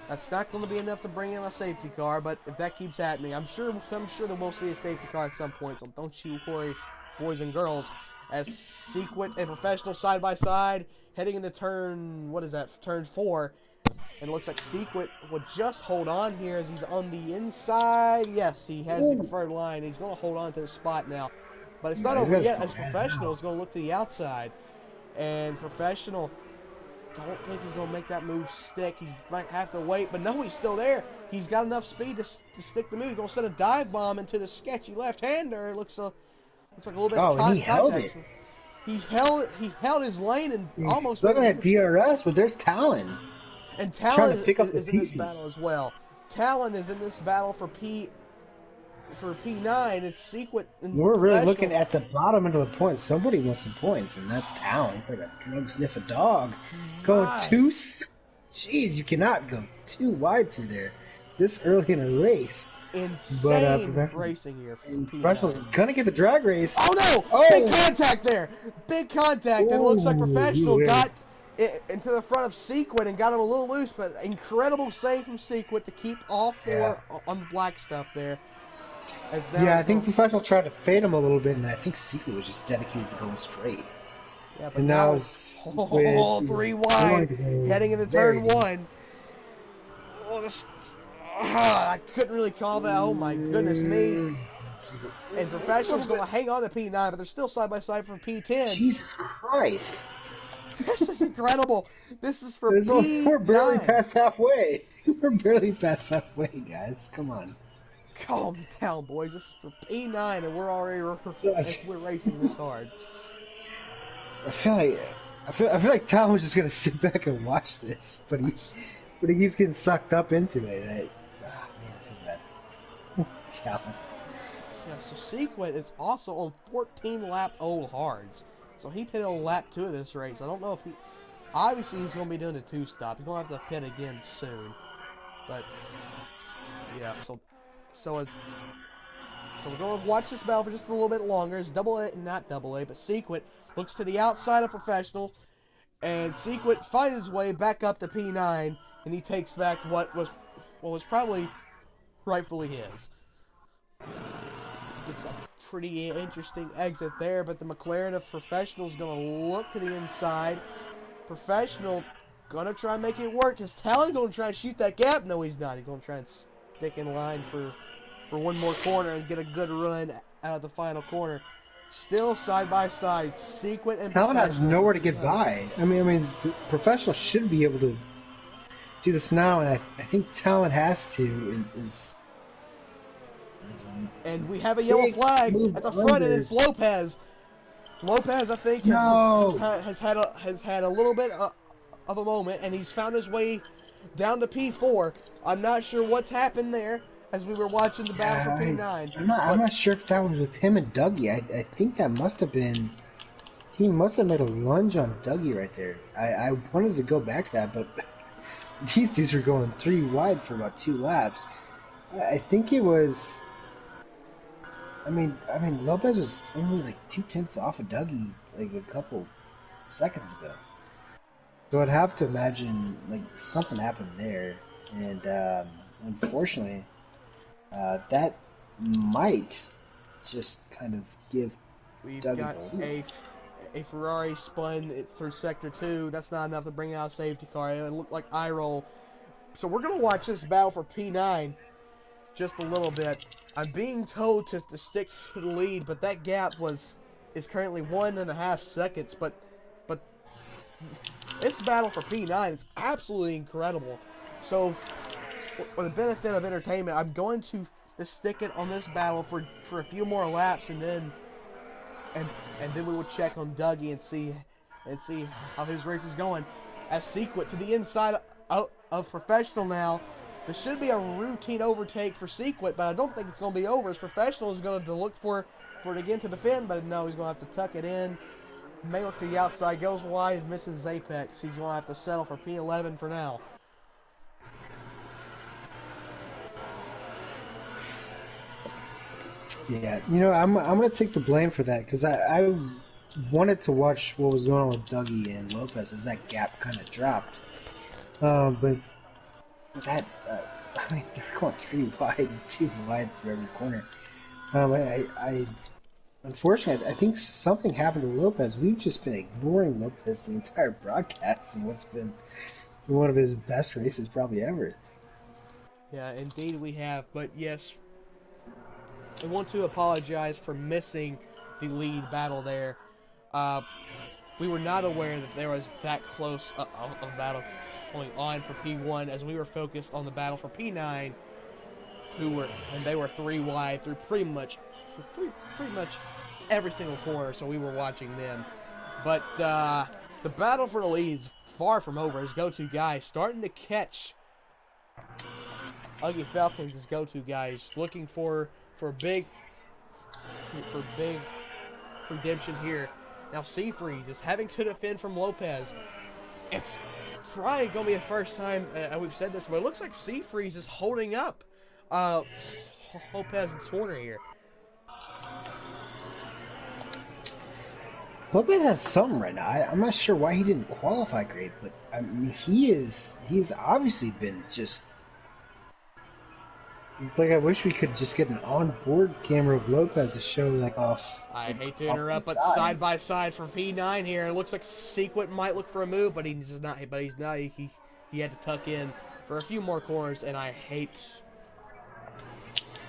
That's not going to be enough to bring in a safety car, but if that keeps happening, I'm sure that we'll see a safety car at some point. So don't you worry, boys and girls. as Sequent and Professional side by side, heading into turn, what is that, turn 4. And it looks like Sequent will just hold on here as he's on the inside. Yes, he has the preferred line. He's going to hold on to the spot now. But it's not over yet as Professional is going to look to the outside. And Professional, don't think he's going to make that move stick. He might have to wait, but no, he's still there. He's got enough speed to stick the move. He's going to send a dive bomb into the sketchy left-hander. It looks like a little bit of and he held it. He held his lane and He's almost looking at DRS, but there's Talon. And Talon is in this battle as well. Talon is in this battle for P9. It's Sequent. We're really looking at the bottom end of the points. Somebody wants some points, and that's Talon. It's like a drug sniff a dog. Going too... Jeez, you cannot go too wide through there this early in a race. Insane racing here. And Professional's gonna get the drag race. Oh no! Oh. Big contact there! Big contact. And it looks like Professional got into the front of Sequent and got him a little loose, but incredible save from Sequent to keep all four on the black stuff there. I think Professional tried to fade him a little bit, and I think Sequent was just dedicated to going straight. Yeah, but and now 3 wide, heading into turn 1. I couldn't really call that. Oh my goodness me. And Professional's going to hang on to P9, but they're still side by side from P10. Jesus Christ. This is incredible. This is for P9. We're barely past halfway. We're barely past halfway, guys. Come on. Calm down, boys. This is for P9, and we're already we're racing this hard. I feel like Tom was just gonna sit back and watch this, but he keeps getting sucked up into it. Man, I feel bad. Talon. Yeah, so Sequent is also on 14 lap old hards. So he pitted on lap 2 of this race. I don't know if obviously he's going to be doing a 2-stop. He's going to have to pit again soon. But, yeah, so we're going to watch this battle for just a little bit longer. It's not double A, but Sequent looks to the outside of Professional. And Sequent finds his way back up to P9. And he takes back what was probably rightfully his. Gets a pretty interesting exit there, but the McLaren of Professional is going to look to the inside. Professional going to try and make it work. His Talon going to try and shoot that gap. No, he's not. He's going to try and stick in line for one more corner and get a good run out of the final corner. Still side by side, Sequent and Talon has nowhere to get by. I mean, Professional should be able to do this now, and I think Talon has to. And we have a yellow flag at the front, and it's Lopez. Lopez, I think, has had a little bit of a moment, and he's found his way down to P4. I'm not sure what's happened there as we were watching the battle for P9. I'm not sure if that was with him and Dougie. I think that must have been... He must have made a lunge on Dougie right there. I wanted to go back to that, but these dudes were going 3 wide for about 2 laps. I think it was... I mean, Lopez was only like 2/10 off of Dougie like a couple seconds ago. So I'd have to imagine like something happened there, and unfortunately, that might just kind of give We've Dougie got a Ferrari spun through Sector 2. That's not enough to bring out a safety car. It looked like eye roll. So we're going to watch this battle for P9 just a little bit. I'm being told to stick to the lead, but that gap is currently 1.5 seconds. But this battle for P9 is absolutely incredible. So for the benefit of entertainment, I'm going to stick it on this battle for a few more laps, and then we will check on Dougie and see how his race is going. As Sequent to the inside of Professional now. This should be a routine overtake for Sequent, but I don't think it's going to be over. As Professional is going to look for it again to defend, but no, he's going to have to tuck it in. May look to the outside, goes wide, misses apex. He's going to have to settle for P11 for now. Yeah, I'm going to take the blame for that, because I wanted to watch what was going on with Dougie and Lopez as that gap kind of dropped. But that, I mean, they're going 3 wide and 2 wide through every corner. Unfortunately, I think something happened to Lopez. We've just been ignoring Lopez the entire broadcast and what's been one of his best races probably ever. Yeah, indeed we have. But yes, I want to apologize for missing the lead battle there. Uh, we were not aware that there was that close of battle going on for P1 as we were focused on the battle for P9, and they were 3 wide through pretty much every single corner, so we were watching them. But the battle for the lead's far from over. His go-to guy starting to catch Ugly Falcons. His go-to guys looking for big redemption here. Now Seafreeze is having to defend from Lopez. It's probably going to be the first time we've said this, but it looks like Seafreeze is holding up Lopez and Swarner here. Lopez has something right now. I'm not sure why he didn't qualify great, but I mean, he's obviously been just like I wish we could just get an on-board camera of Lopez to show like off. I hate to off the interrupt, but side by side for P9 here. It looks like Sequent might look for a move, but he's not. But he's not. He had to tuck in for a few more corners, and I hate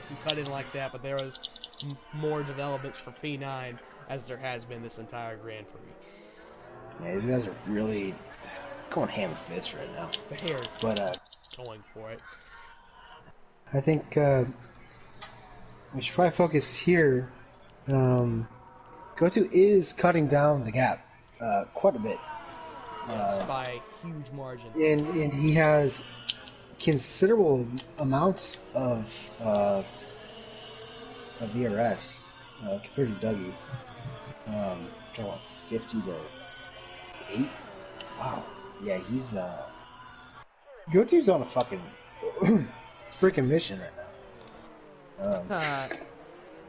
he cut in like that. But there was more developments for P9 as there has been this entire Grand Prix. Yeah, these guys are really going ham and fist right now. They're but going for it. I think we should probably focus here. Goto is cutting down the gap quite a bit. Yes, by a huge margin. And he has considerable amounts of VRS compared to Dougie. Talking about 50 to 8. Wow. Yeah, he's Goto's on a fucking freaking mission right now.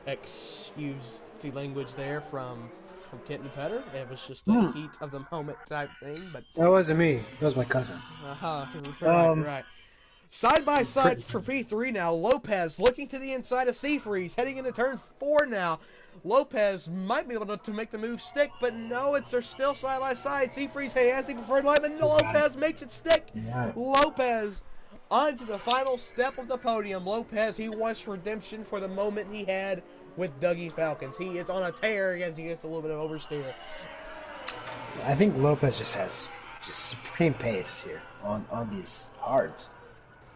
Excuse the language there from Kenton Petter. It was just the heat of the moment type thing, but that wasn't me. That was my cousin. Right. Side by side for P3 now. Lopez looking to the inside of Seafreeze, heading into turn 4 now. Lopez might be able to make the move stick, but no, they're still side by side. Seafreeze has the preferred line, and Lopez makes it stick. Yeah. Lopez on to the final step of the podium. Lopez, he wants redemption for the moment he had with Dougie Falcons. He is on a tear as he gets a little bit of oversteer. I think Lopez just has supreme pace here on these hards.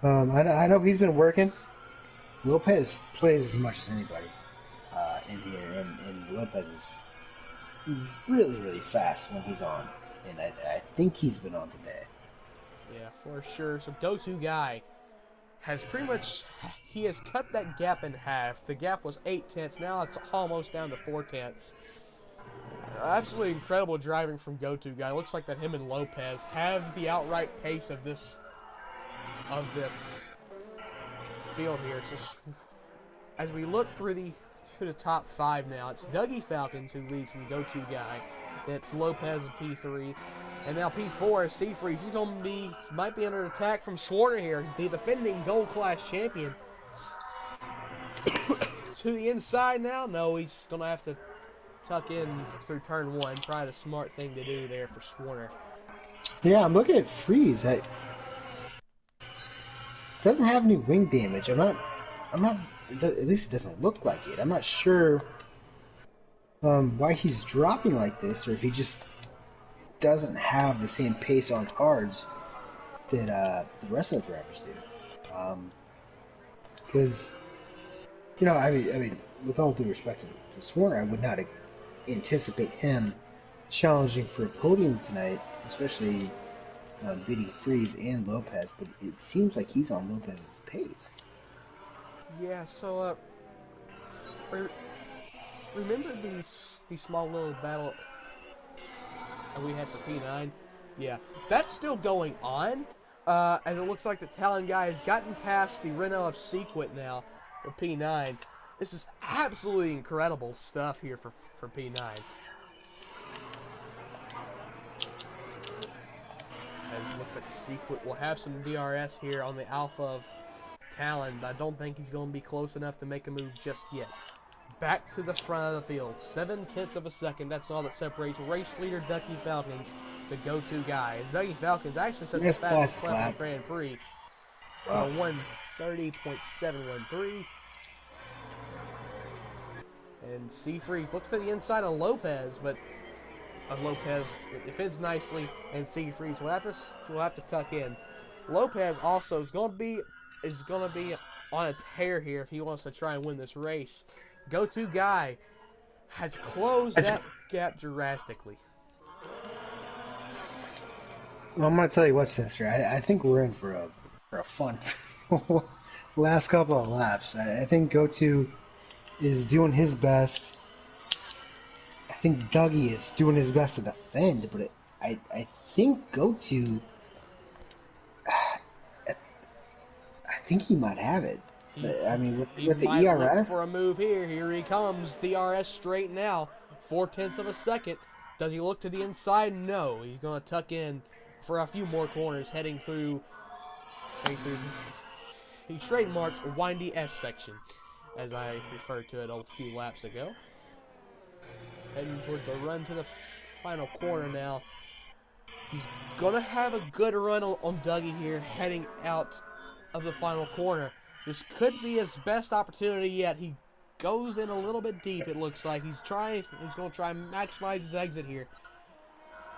I know he's been working. Lopez plays as much as anybody in here, and Lopez is really, really fast when he's on, and I think he's been on today. Yeah, for sure. So go-to guy has pretty much, he has cut that gap in half. The gap was 8 tenths. Now it's almost down to 4 tenths. Absolutely incredible driving from go-to guy. Looks like that him and Lopez have the outright pace of this field here. So as we look through the top 5 now, it's Dougie Falcons who leads from go-to guy. It's Lopez and P3. And now P4 is Seafreeze. He's might be under attack from Swarner here, the defending gold class champion. To the inside now? No, he's going to have to tuck in through turn 1. Probably the smart thing to do there for Swarner. Yeah, I'm looking at Freeze. Doesn't have any wing damage. I'm not. At least it doesn't look like it. I'm not sure why he's dropping like this, or if he just doesn't have the same pace on hards that the rest of the drivers do. Because I mean, with all due respect to Swarner, I would not anticipate him challenging for a podium tonight, especially beating Freeze and Lopez. But it seems like he's on Lopez's pace. Yeah. So remember the small little battle we had for P9? Yeah, that's still going on. And it looks like the Talon guy has gotten past the Renault of Sequent now for P9. This is absolutely incredible stuff here for P9. As it looks like Sequent will have some DRS here on the Alpha of Talon, but I don't think he's going to be close enough to make a move just yet. back to the front of the field. 7/10 of a second. That's all that separates race leader Ducky Falcons, the go-to guy. As Ducky Falcons actually sets the Nice fastest fast lap in lap. the Grand Prix. Wow. 1:30.713. And Seafreeze looks to the inside of Lopez, but Lopez defends nicely, and Seafreeze will have to tuck in. Lopez also is going to be on a tear here if he wants to try and win this race. Go-to guy has closed that gap drastically. Well, I'm gonna tell you what, sister. I think we're in for a fun last couple of laps. I think Goto is doing his best. I think Dougie is doing his best to defend, but I think Goto. I think he might have it. I mean, with the ERS. Look for a move here. Here he comes. DRS straight now. 0.4 of a second. Does he look to the inside? No. He's going to tuck in for a few more corners heading through he trademarked windy S section, as I referred to it a few laps ago. Heading towards the run to the final corner now. He's going to have a good run on Dougie here heading out of the final corner. This could be his best opportunity yet. He goes in a little bit deep, it looks like. He's going to try and maximize his exit here.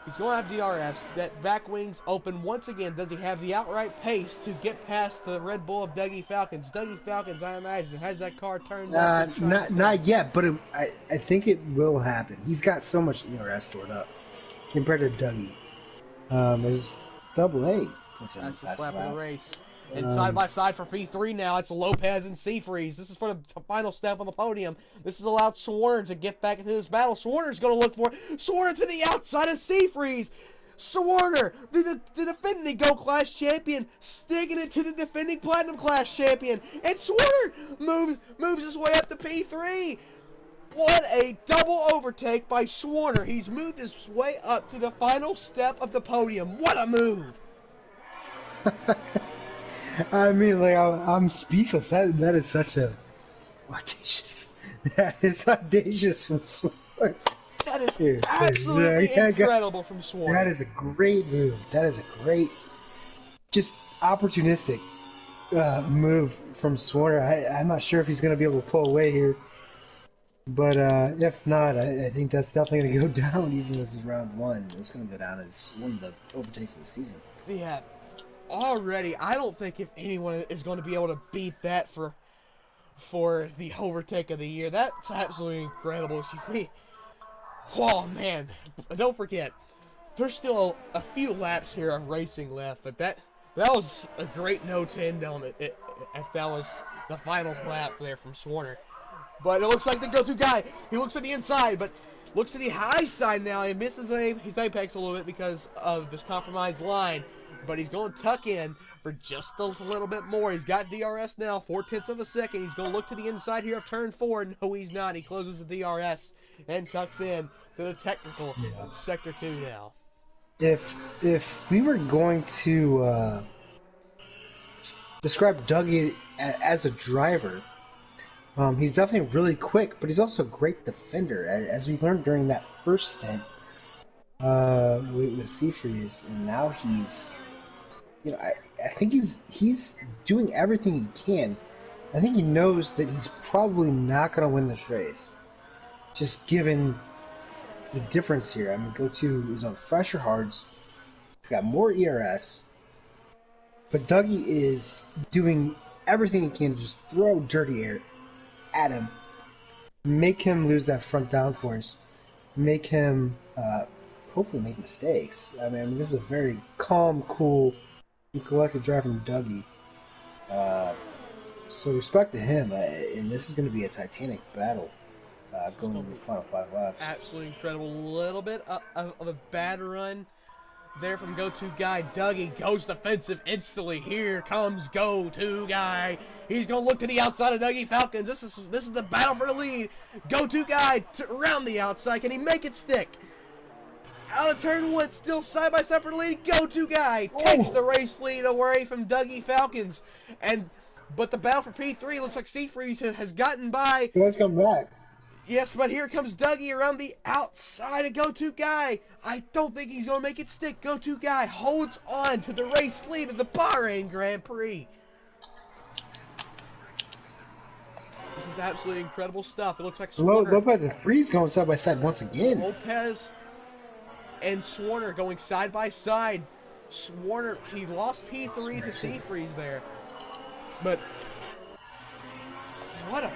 He's going to have DRS. That back wings open once again. Does he have the outright pace to get past the Red Bull of Dougie Falcons? Dougie Falcons, I imagine, has that car turned up. Not yet, but I think it will happen. He's got so much ERS stored up compared to Dougie. His double A puts in that's the slap of the race. Um, And side by side for P3 now, it's Lopez and Seafreeze. This is for the final step on the podium. This has allowed Swarner to get back into this battle. Swarner's going to look for it. Swarner to the outside of Seafreeze. Swarner, the defending Gold Class champion, sticking it to the defending Platinum Class champion. And Swarner moves his way up to P3. What a double overtake by Swarner. He's moved his way up to the final step of the podium. What a move. I mean, like, I'm speechless. That is such a audacious. That is audacious from Swarner. That is absolutely incredible from Swarner. That is a great move. That is a great, just opportunistic move from Swarner. I'm not sure if he's going to be able to pull away here. But if not, I think that's definitely going to go down, even though this is round one. It's going to go down as one of the overtakes of the season. Yeah. Already, I don't think if anyone is going to be able to beat that for the overtake of the year. That's absolutely incredible. Oh man, don't forget, there's still a few laps here of racing left, but that was a great note to end on it if that was the final lap there from Swarner. But it looks like the go-to guy. He looks to the inside, but looks to the high side now. He misses his apex a little bit because of this compromised line. But he's going to tuck in for just a little bit more. He's got DRS now, 0.4 of a second. He's going to look to the inside here of turn 4. No, he's not. He closes the DRS and tucks in to the technical sector 2 now. If we were going to describe Dougie as a driver, he's definitely really quick, but he's also a great defender, as we learned during that first stint with Seafreeze, and now he's. You know, I think he's doing everything he can. I think he knows that he's probably not going to win this race, just given the difference here. I mean, Goto is on fresher hards. He's got more ERS, but Dougie is doing everything he can to just throw dirty air at him, make him lose that front downforce, make him hopefully make mistakes. I mean, this is a very calm, cool, and collected drive from Dougie. So respect to him, and this is going to be a titanic battle going into the final 5 laps. Absolutely incredible. A little bit of a bad run there from go-to guy. Dougie goes defensive instantly. Here comes go-to guy. He's going to look to the outside of Dougie Falcons. This is the battle for the lead. Go-to guy around the outside. Can he make it stick? Out of turn 1, still side by side for the lead. Go-to guy takes the race lead away from Dougie Falcons, but the battle for P3 looks like Seafreeze has gotten by. Let's come back. Yes, but here comes Dougie around the outside of Go-To Guy. I don't think he's going to make it stick. Go-To Guy holds on to the race lead of the Bahrain Grand Prix. This is absolutely incredible stuff. It looks like Lopez and Freeze going side by side once again. Lopez and Swarner going side by side. Swarner, he lost P3 to Seafreeze there. But what a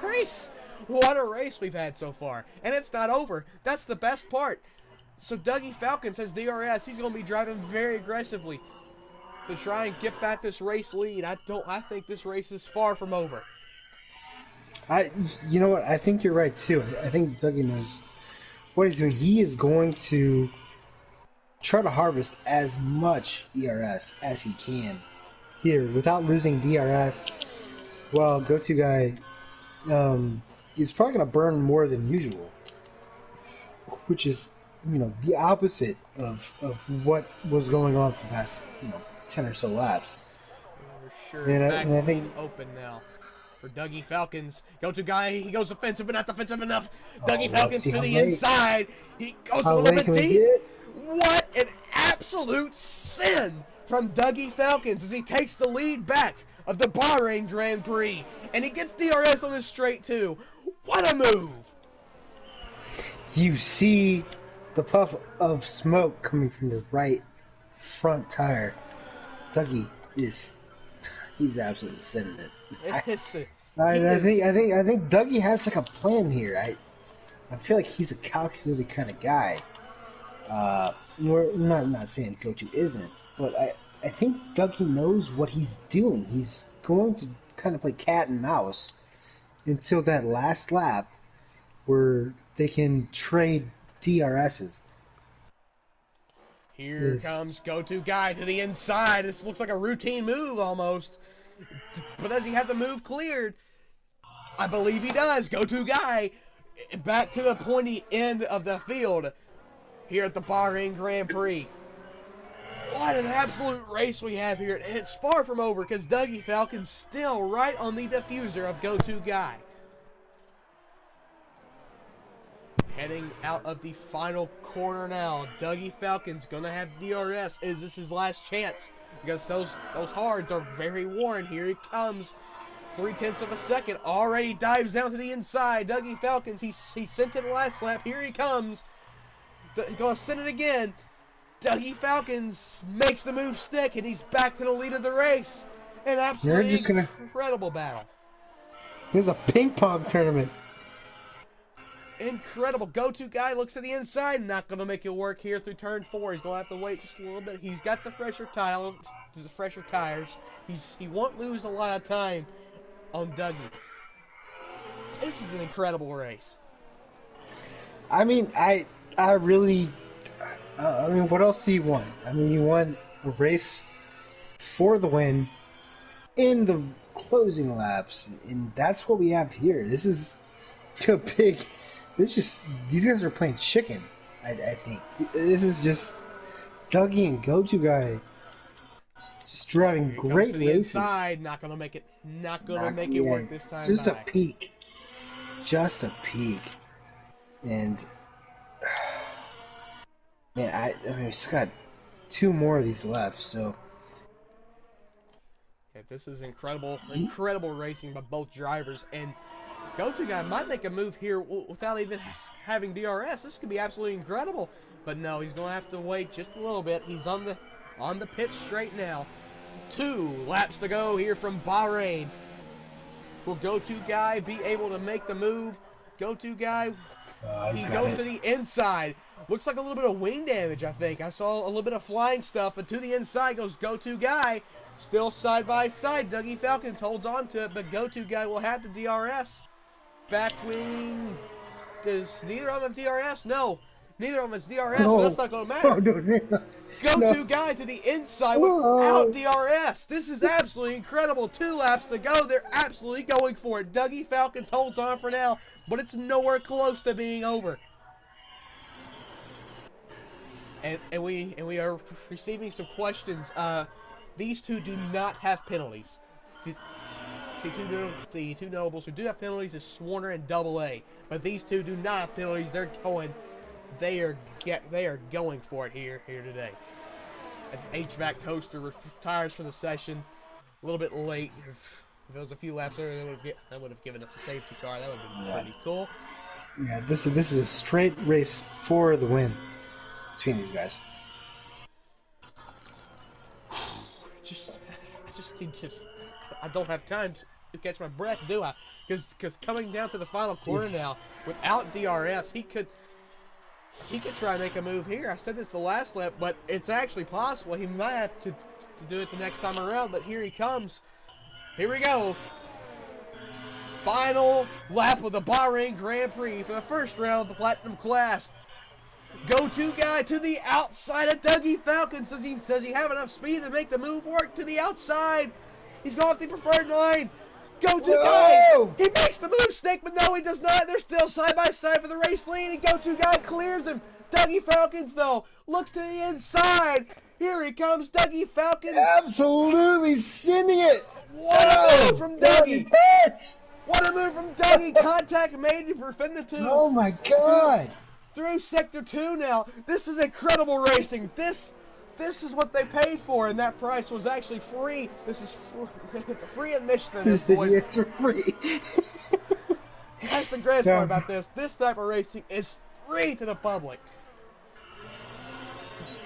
race! What a race we've had so far. And it's not over. That's the best part. So Dougie Falcons has DRS. He's going to be driving very aggressively to try and get back this race lead. I think this race is far from over. You know what? I think you're right too. I think Dougie knows what he's doing. He is going to try to harvest as much ERS as he can here without losing DRS. Well, Go-To Guy, he's probably going to burn more than usual, which is, the opposite of what was going on for the past, 10 or so laps. Sure, and I think open now for Dougie Falcons. Go-To Guy, he goes offensive but not defensive enough. Dougie Falcons to the inside. He goes a little bit deep. What an absolute sin from Dougie Falcons as he takes the lead back of the Bahrain Grand Prix. And he gets DRS on his straight too. What a move! You see the puff of smoke coming from the right front tire. Dougie he's absolutely sending it. I think Dougie has like a plan here. I feel like he's a calculated kind of guy. We're not saying Go-To isn't, but I think Dougie knows what he's doing. He's going to kind of play cat and mouse until that last lap where they can trade DRSs. Here comes Go-To Guy to the inside. This looks like a routine move almost. But does he have the move cleared? I believe he does. Go-To Guy back to the pointy end of the field here at the Bahrain Grand Prix. What an absolute race we have here. It's far from over because Dougie Falcon's still right on the diffuser of Go-To Guy. Heading out of the final corner now. Dougie Falcon's going to have DRS. Is this his last chance? Because those hards are very worn. Here he comes. 0.3 of a second. Already dives down to the inside. Dougie Falcons, he sent it last lap. Here he comes. He's going to send it again. Dougie Falcons makes the move stick, and he's back to the lead of the race. An absolutely incredible battle. Here's a ping pong tournament. Incredible. Go-To Guy looks to the inside. Not going to make it work here through turn 4. He's going to have to wait just a little bit. He's got the fresher tires. He won't lose a lot of time on Dougie. This is an incredible race. I mean, what else do you want? I mean, you want a race for the win in the closing laps, and that's what we have here. This is a big... these guys are playing chicken, I think. This is just Dougie and Go-To Guy just driving great races. Inside, not gonna make it work this time. Just a peak. And man, we still got 2 more of these left, so this is incredible racing by both drivers, and Go-To Guy might make a move here without even having DRS. This could be absolutely incredible. But no, he's going to have to wait just a little bit. He's on the pit straight now. 2 laps to go here from Bahrain. Will Go-To Guy be able to make the move? Go-To Guy, he goes to the inside. Looks like a little bit of wing damage, I think. I saw a little bit of flying stuff, but to the inside goes Go-To Guy. Still side by side. Dougie Falcons holds on to it, but Go-To Guy will have the DRS. Back wing. Does neither of them have DRS? No. Neither of them has DRS, but that's not going to matter. Go-To Guy to the inside without DRS. This is absolutely incredible. 2 laps to go. They're absolutely going for it. Dougie Falcons holds on for now, but it's nowhere close to being over. And we are receiving some questions. These two do not have penalties. the two notables who do have penalties is Swarner and Double A, but these two do not have penalties. They are going for it here today. And HVAC Toaster retires from the session a little bit late. If it was a few laps earlier, that would have given us a safety car. That would have been pretty cool. Yeah, this is a straight race for the win between these guys. I don't have time to catch my breath, do I? Because coming down to the final corner now, without DRS, he could try and make a move here. I said this the last lap, but it's actually possible. He might have to do it the next time around, but here he comes. Here we go. Final lap of the Bahrain Grand Prix for the first round of the Platinum class. Go-to guy to the outside of Dougie Falcon. Does he have enough speed to make the move work to the outside? He's going off the preferred line. Go-to guy. He makes the move stick, but no, he does not. They're still side by side for the race lead, and go-to guy clears him. Dougie Falcons, though, looks to the inside. Here he comes, Dougie Falcons. Absolutely sending it. What a move from Dougie. What a move from Dougie. Contact made to prevent the two. Oh, my God. Through Sector 2 now. This is incredible racing. This is what they paid for, and that price was actually free. This is it's a free admission to this, boys. It's free. That's the greatest part about this. This type of racing is free to the public.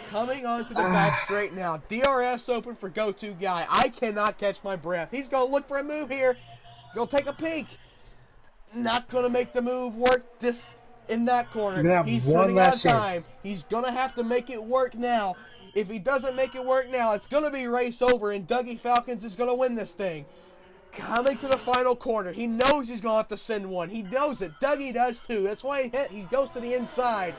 Coming onto the back straight now. DRS open for go-to guy. I cannot catch my breath. He's going to look for a move here. Going to take a peek. Not going to make the move work in that corner. He's running out of time. He's going to have to make it work now. If he doesn't make it work now, it's going to be race over, and Dougie Falcons is going to win this thing. Coming to the final corner. He knows he's going to have to send one. He knows it. Dougie does too. That's why he goes to the inside.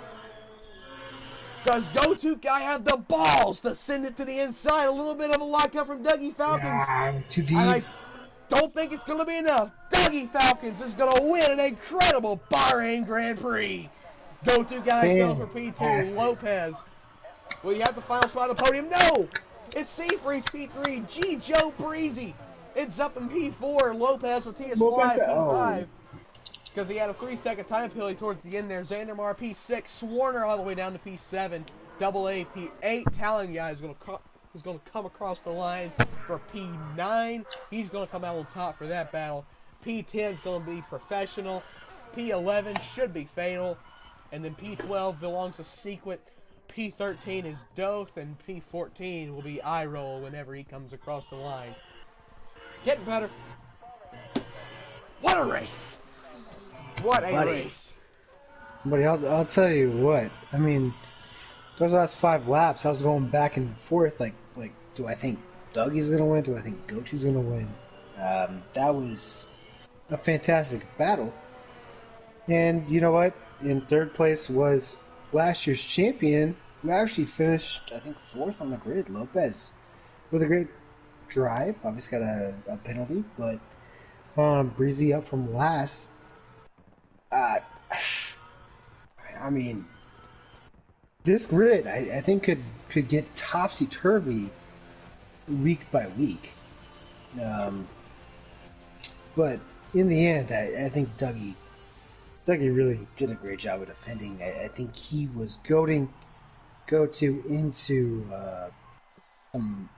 Does go-to guy have the balls to send it to the inside? A little bit of a lockup from Dougie Falcons. Too deep. I don't think it's going to be enough. Dougie Falcons is going to win an incredible Bahrain Grand Prix. Go-to guy sells for P2. Lopez. Will you have the final spot on the podium? No! It's Seafreeze P3. G. Joe Breezy. It's up in P4. Lopez with TSY P5. Because he had a 3-second time penalty towards the end there. Zandermar P6. Swarner all the way down to P7. Double A P8. Talon guy is going to come across the line for P9. He's going to come out on top for that battle. P10 is going to be Professional. P11 should be Fatal. And then P12 belongs to Sequent. P13 is Doth. And P14 will be iRoll whenever he comes across the line. Getting better. What a race! What a race. Buddy, I'll tell you what. I mean, those last 5 laps, I was going back and forth. Like, do I think Dougie's gonna win? Do I think Gochi's gonna win? That was a fantastic battle. And you know what? In third place was last year's champion, who actually finished, I think, 4th on the grid. Lopez, with a great drive. Obviously got a penalty, but Breezy up from last. I mean, this grid, I think could get topsy-turvy week by week. But in the end, I think Dougie really did a great job of defending. I think he was goading Go-To into some,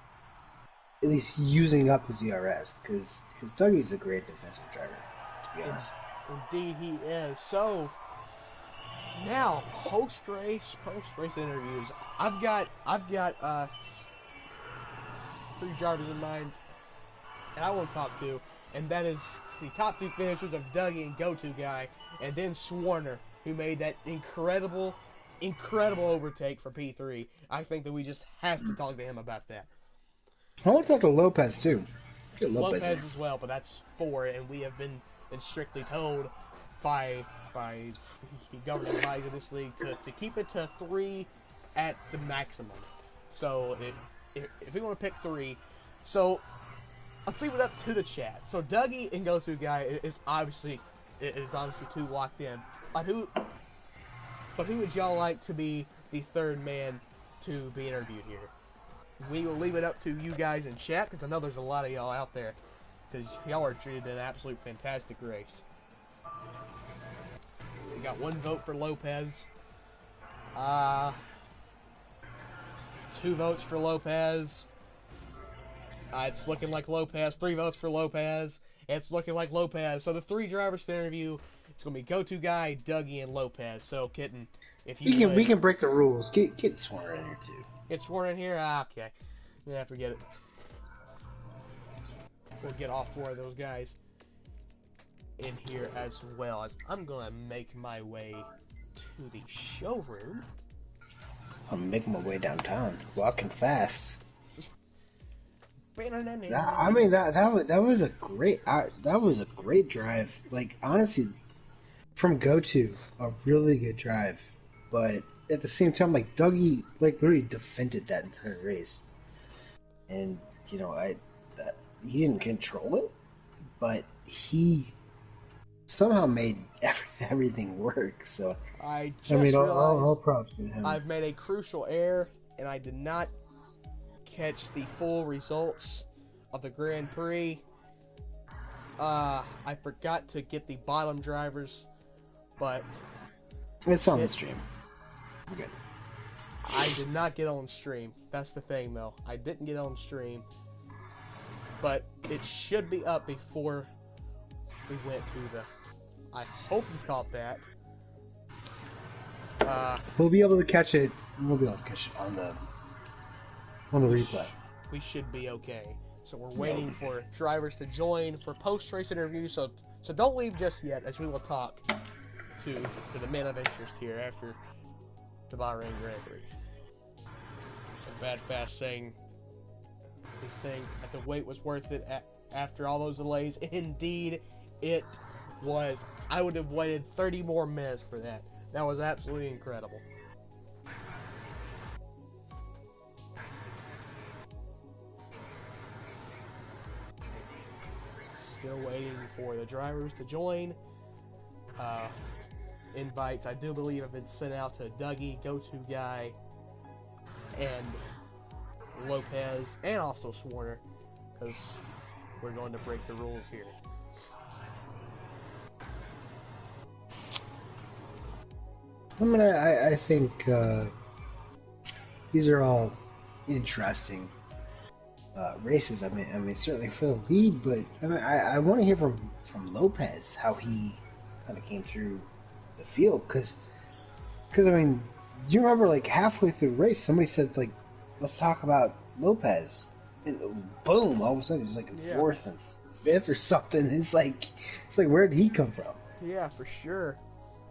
at least using up his ERS, because Dougie's a great defensive driver, to be honest. Indeed, he is. So now post-race interviews. I've got 3 drivers in mind, and I want to talk to, and that is the top 2 finishers of Dougie and Go-To guy, and then Swarner, who made that incredible overtake for P3. I think that we just have to talk to him about that. I want to talk to Lopez too. Get Lopez as well, but that's 4, and we have been strictly told by the governing body of this league to keep it to 3 at the maximum. So if we want to pick 3, so let's leave it up to the chat. So Dougie and Go-To guy is obviously 2 locked in. But who would y'all like to be the 3rd man to be interviewed here? We will leave it up to you guys in chat, because I know there's a lot of y'all out there. because y'all are treated an absolute fantastic race. We got 1 vote for Lopez. 2 votes for Lopez. It's looking like Lopez. 3 votes for Lopez. It's looking like Lopez. So the 3 drivers to interview, it's going to be Go-To Guy, Dougie, and Lopez. So, Kitten, if you we can break the rules. Get sworn in here too. get sworn in here? Okay. Yeah, forget it. We'll get all 4 of those guys in here as well, as I'm going to make my way to the showroom. I'm making my way downtown, walking fast. I mean that was a great drive. Like, honestly, from Go-To, a really good drive. But at the same time, like, Dougie, like, really defended that entire race, and you know he didn't control it, but he somehow made everything work. So I I mean, just all realized props to him. I've made a crucial error, and I did not catch the full results of the Grand Prix. I forgot to get the bottom drivers, but It's on the stream. We're good. I did not get on stream. That's the thing, though. I didn't get on stream, but it should be up before we went to the... I hope you caught that. We'll be able to catch it. We'll be able to catch it on the replay. We should be okay. So we're waiting for drivers to join for post-race interviews. So don't leave just yet, as we will talk to the man of interest here after the Bahrain Grand Prix. So Bad Fast saying that the wait was worth it after all those delays. Indeed, it was. I would have waited 30 more minutes for that. That was absolutely incredible. Still waiting for the drivers to join. Invites, I do believe, have been sent out to Dougie, Go-To Guy, and Lopez, and also Swarner, because we're going to break the rules here. I mean, I think these are all interesting races. I mean, certainly for the lead, but I mean, I want to hear from Lopez how he kind of came through the field, because I mean, do you remember, like, halfway through the race, somebody said, like, let's talk about Lopez, and boom, all of a sudden he's like in 4th and 5th or something. It's like where did he come from? Yeah, for sure.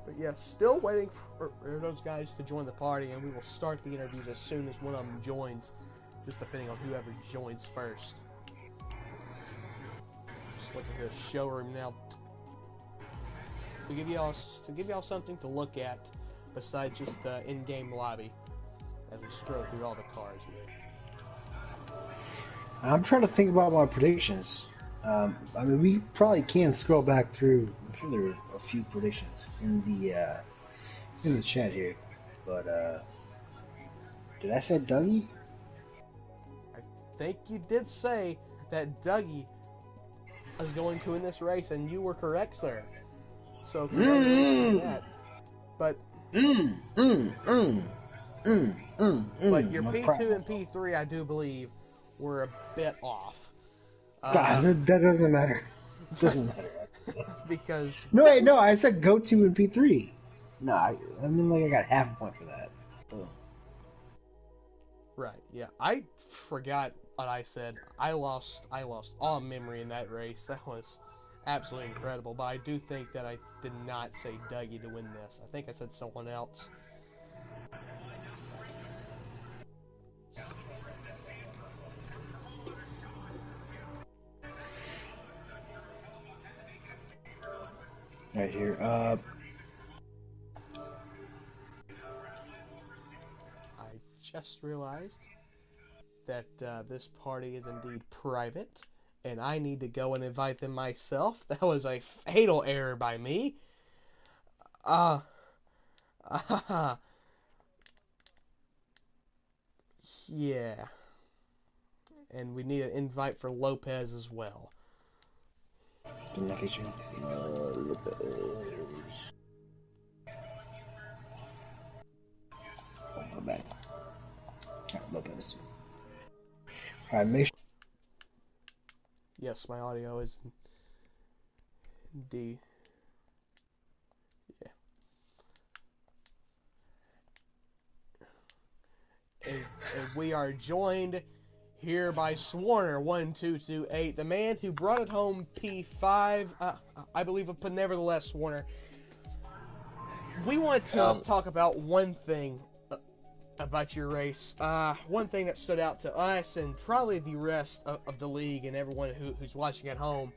But yeah, still waiting for those guys to join the party, and we will start the interviews as soon as one of them joins, just depending on whoever joins first. Just looking at the showroom now to give y'all something to look at besides just the in-game lobby as we stroll through all the cars here. I'm trying to think about my predictions. I mean, we probably can scroll back through. I'm sure there are a few predictions in the chat here, but did I say Dougie? I think you did say that Dougie is going to win this race, and you were correct, sir. So congratulations on that. But but your P2 and P3, I do believe, were a bit off. That doesn't matter. It doesn't matter. Because... No, I said Go-To and P3. No, I mean, like, I got half a point for that. Boom. Right, yeah. I forgot what I said. I lost all memory in that race. That was absolutely incredible. But I do think that I did not say Dougie to win this. I think I said someone else. Right here. I just realized that this party is indeed private, and I need to go and invite them myself. That was a fatal error by me. Yeah. And we need an invite for Lopez as well. Lopez. Oh, my bad. Lopez. All right, make sure. Yes, my audio is D. Yeah. And we are joined here by Swarner1228, the man who brought it home P5, I believe, but nevertheless, Swarner, we want to talk about one thing about your race. One thing that stood out to us and probably the rest of the league and everyone who's watching at home.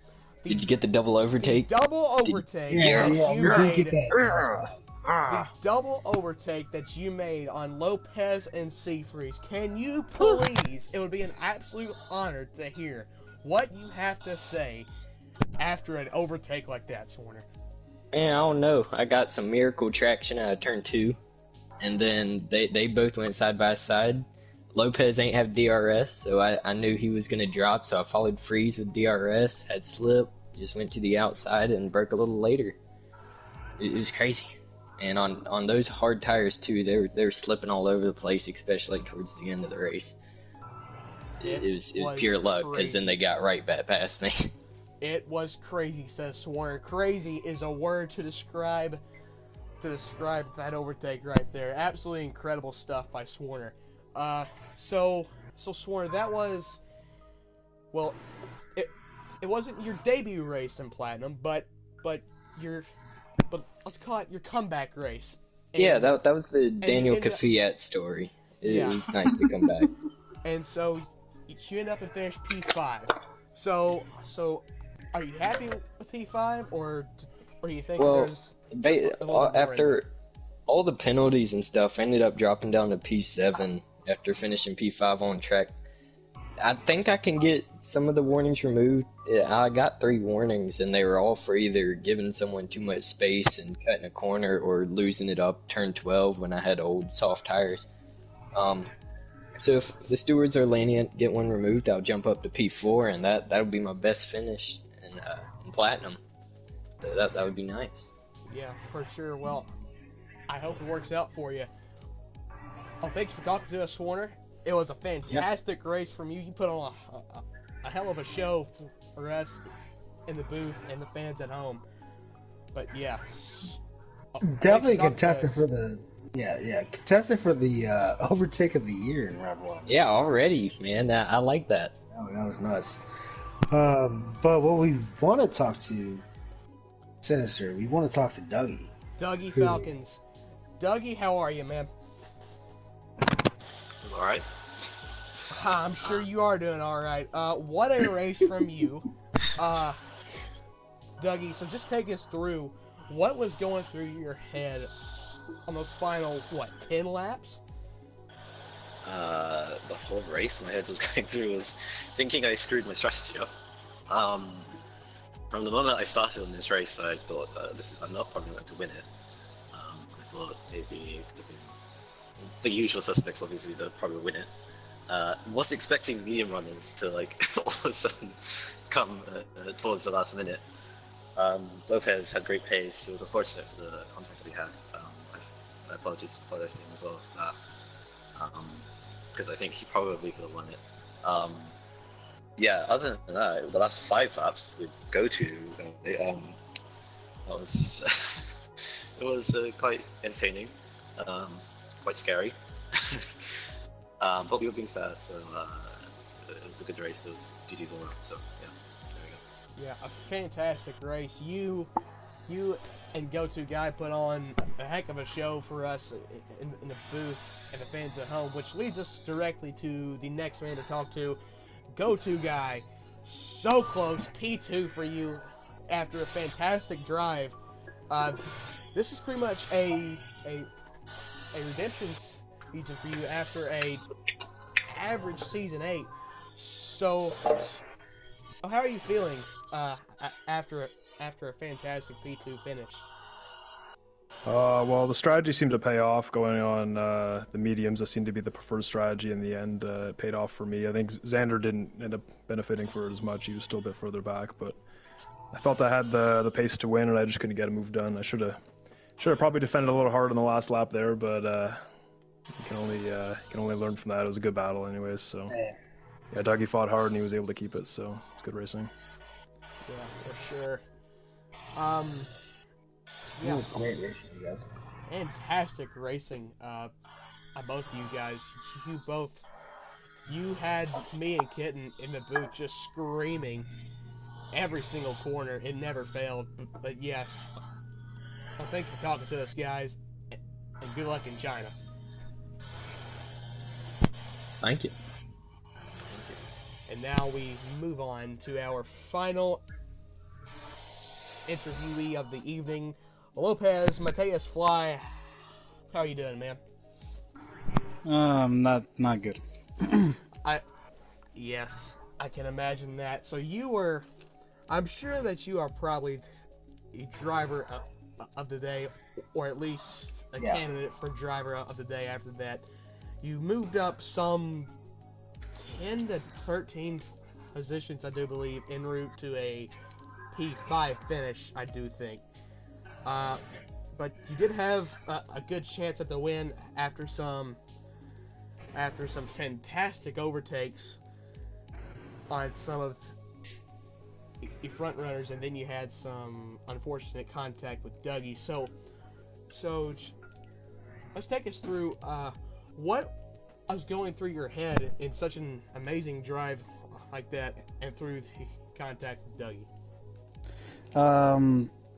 Did you get the double overtake? The double overtake Yeah, that you we did made. get that. The double overtake that you made on Lopez and Seafreeze. Can you please, it would be an absolute honor to hear what you have to say after an overtake like that, Swarner. Man, I don't know. I got some miracle traction out of turn 2, and then they both went side by side. Lopez ain't have DRS, so I knew he was going to drop, so I followed Freeze with DRS, had slip, just went to the outside and broke a little later. It was crazy. And on those hard tires too, they were slipping all over the place, especially towards the end of the race. It was pure luck, because then they got right back past me. It was crazy, says Swarner. Crazy is a word to describe that overtake right there. Absolutely incredible stuff by Swarner. So Swarner, that was, well, it wasn't your debut race in Platinum, but let's call it your comeback race. And, yeah, that was the Daniel Kvyat story. It was nice to come back. And so you end up and finish P5. So are you happy with P5, or do you think there's after all the penalties and stuff, I ended up dropping down to P7 after finishing P5 on track. I think I can get some of the warnings removed. I got 3 warnings, and they were all for either giving someone too much space and cutting a corner, or losing it up turn 12 when I had old soft tires. So if the stewards are lenient, get one removed, I'll jump up to P4, and that'll be my best finish in Platinum. So that would be nice. Yeah, for sure. Well, I hope it works out for you. Oh, thanks for talking to us, Swarner. It was a fantastic race from you. You put on a hell of a show for us in the booth and the fans at home. But yeah, definitely contested for the contested for the overtake of the year in round 1. Yeah, already, man. I like that. That was nuts. But what we want to talk to Sinister, we want to talk to Dougie Falcons. Dougie, how are you, man? All right. I'm sure you are doing all right. What a race from you, Dougie. So just take us through what was going through your head on those final 10 laps. The whole race my head was going through was thinking I screwed my strategy up. From the moment I started on this race, I thought I'm not probably going to win it. I thought maybe the usual suspects, obviously, to probably win it. Wasn't expecting medium runners to all of a sudden come towards the last minute. Lopez had great pace. It was unfortunate for the contact that he had. I apologize to him as well for that, because I think he probably could have won it. Other than that, the last 5 laps with go-to, it was it was quite entertaining, quite scary. But we were being fair, so it was a good race. It was GG's all around, so yeah, there we go. Yeah, a fantastic race. You and Go-To Guy put on a heck of a show for us in the booth and the fans at home, which leads us directly to the next man to talk to, Go-To Guy. So close, P2 for you after a fantastic drive. This is pretty much a redemption season for you after a average season 8. So, how are you feeling after a fantastic P2 finish? Well, the strategy seemed to pay off. Going on the mediums, that seemed to be the preferred strategy in the end. It paid off for me. I think Xander didn't end up benefiting for it as much. He was still a bit further back, but I felt I had the pace to win, and I just couldn't get a move done. I should have probably defended a little harder in the last lap there, but you can only learn from that. It was a good battle, anyways. So yeah, Dougie fought hard, and he was able to keep it. So it's good racing. Yeah, for sure. It was great racing, you guys. Fantastic racing. Both of you guys. You had me and Kitten in the booth just screaming every single corner. It never failed. But yes, thanks for talking to us, guys, and good luck in China. Thank you. And now we move on to our final interviewee of the evening, Lopez Mateus Fly. How are you doing, man? Not good. Yes, I can imagine that. So I'm sure that you are probably a driver of the day, or at least a candidate for driver of the day after that. You moved up some 10 to 13 positions, I do believe, en route to a P5 finish, I do think. But you did have a good chance at the win after some fantastic overtakes on some of the front runners, and then you had some unfortunate contact with Dougie. So let's take us through what was going through your head in such an amazing drive like that, and through the contact with Dougie.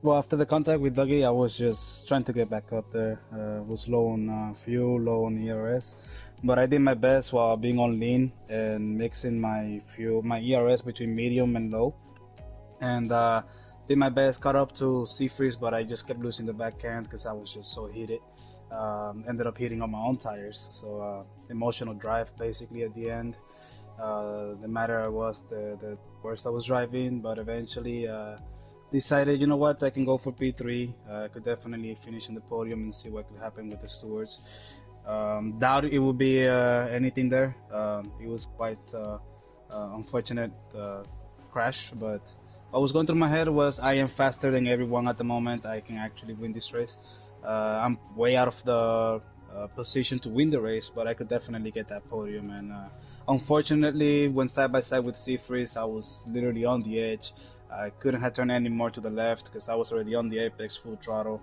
Well, after the contact with Dougie, I was just trying to get back up there. Was low on fuel, low on ERS, but I did my best while being on lean and mixing my ERS between medium and low, and did my best, caught up to Seafreeze, but I just kept losing the back end because I was just so heated. Ended up hitting on my own tires, so emotional drive basically at the end. The matter was the worst I was driving, but eventually decided, you know what, I can go for P3. I could definitely finish in the podium and see what could happen with the stewards. Doubt it would be anything there. It was quite unfortunate crash, but what was going through my head was I am faster than everyone at the moment. I can actually win this race. I'm way out of the position to win the race, but I could definitely get that podium. And unfortunately, when side by side with Seafreeze, I was literally on the edge. I couldn't have turned any more to the left because I was already on the apex, full throttle.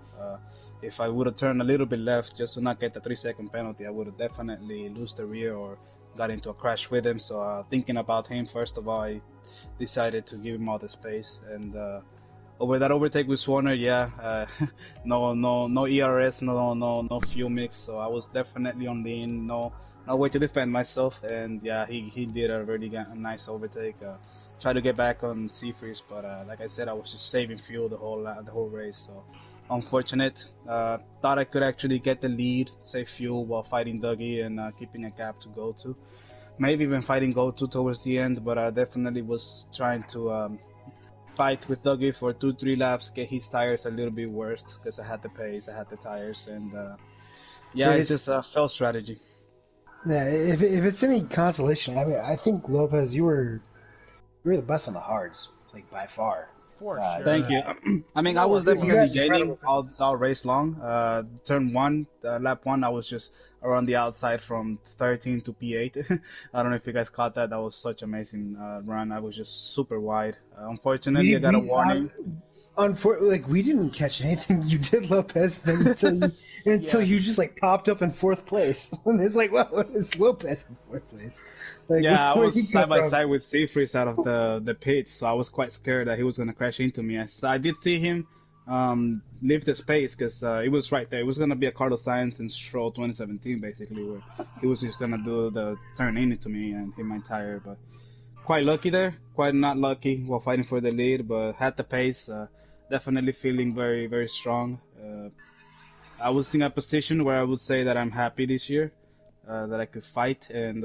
If I would have turned a little bit left just to not get the 3-second penalty, I would have definitely lost the rear or got into a crash with him. So thinking about him, first of all, I decided to give him all the space. And over that overtake with Swarner, no ERS, no fuel mix. So I was definitely on lean, no way to defend myself. And yeah, he did a really nice overtake. Tried to get back on Seafreeze, but like I said, I was just saving fuel the whole race. So unfortunate. Thought I could actually get the lead, save fuel while fighting Dougie and keeping a gap to go to. Maybe even fighting go to towards the end, but I definitely was trying to fight with Dougie for 2-3 laps, get his tires a little bit worse because I had the pace, I had the tires, and it's just a failed strategy. Yeah, if it's any consolation, I mean, I think Lopez, you were the best on the hards, like by far. For sure. Thank you. I mean, I was definitely gaining all race long. Turn 1, lap 1, I was just around the outside from 13 to P8. I don't know if you guys caught that. That was such an amazing run. I was just super wide. Unfortunately, I got a warning. We didn't catch anything you did, Lopez, until you just like popped up in 4th place. And it's like, well, it's Lopez in 4th place. Like, yeah, I was side by side with Seafreeze out of the pits, so I was quite scared that he was gonna crash into me. I did see him leave the space because it was right there. It was gonna be a Carlos Sainz in Stroll 2017, basically, where he was just gonna do the turn into me and hit my tire. But quite lucky there, quite not lucky while fighting for the lead, but had the pace. Definitely feeling very, very strong. I was in a position where I would say that I'm happy this year, that I could fight, and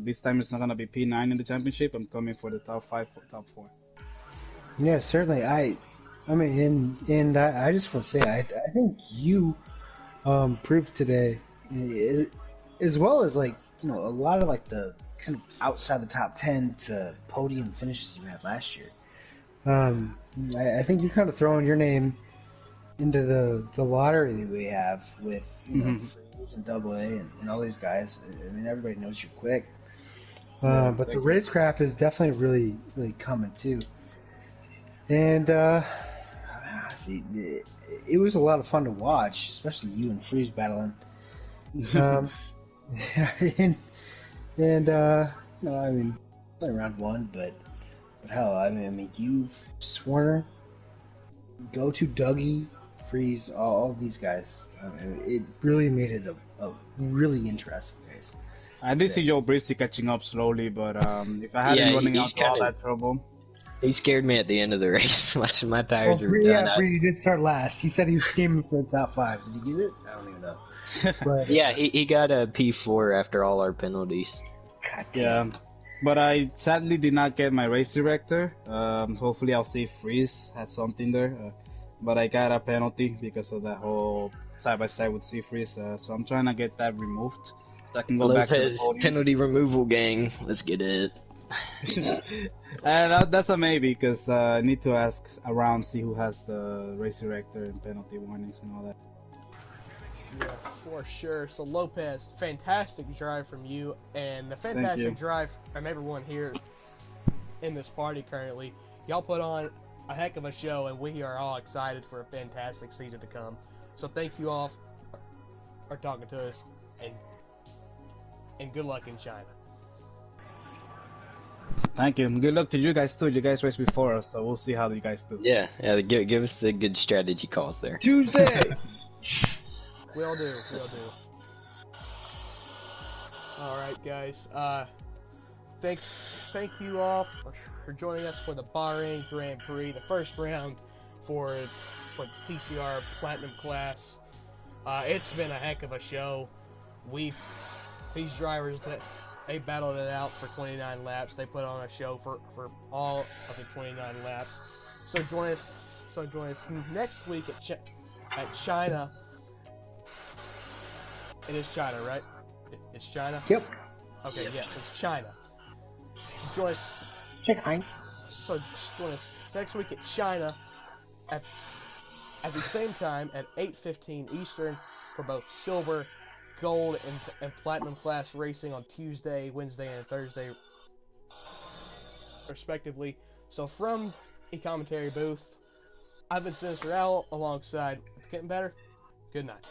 this time it's not going to be P9 in the championship. I'm coming for the top 5, top 4. Yeah, certainly. I mean, and I just want to say, I think you proved today, as well as like, you know, a lot of like the kind of outside the top 10 to podium finishes you had last year. Um, I think you're kind of throwing your name into the lottery that we have with Freeze and Double A and all these guys. I mean, everybody knows you're quick. But the racecraft is definitely really coming too. And see, it was a lot of fun to watch, especially you and Freeze battling. Um, and I mean, only round one, but hell, I mean, you, Swarner, Go to Dougie, Freeze, all these guys. It really made it a really interesting race. I did see Joe Bristy catching up slowly, but if I hadn't running out all that trouble. He scared me at the end of the race. My tires were done. Yeah, Breezy did start last. He said he was aiming for the top 5. Did he get it? I don't even know. But, yeah, he got a P4 after all our penalties. Yeah, but I sadly did not get my race director. Hopefully I'll see Freeze had something there. But I got a penalty because of that whole side-by-side with Freeze. So I'm trying to get that removed. So I can go back to the podium. Penalty removal gang. Let's get it. That's a maybe, because I need to ask around, see who has the race director and penalty warnings and all that. Yeah, for sure. So Lopez, fantastic drive from you, and the fantastic drive from everyone here in this party currently. Y'all put on a heck of a show, and we are all excited for a fantastic season to come. So thank you all for talking to us, and good luck in China. Thank you. Good luck to you guys too. You guys raced before us, so we'll see how you guys do. Yeah. Give us the good strategy calls there. Tuesday. Will do. All right, guys. Thank you all for joining us for the Bahrain Grand Prix, the first round for the TCR Platinum class. It's been a heck of a show. These drivers that they battled it out for 29 laps. They put on a show for all of the 29 laps. So join us next week at China. It is China, right? It's China? Yep. Okay, yes, it's China. So join us. So join us next week at China at the same time at 8:15 Eastern for both silver, gold, and platinum class racing on Tuesday, Wednesday, and Thursday, respectively. So from a commentary booth, I've been Sinister Owl alongside. It's getting better. Good night.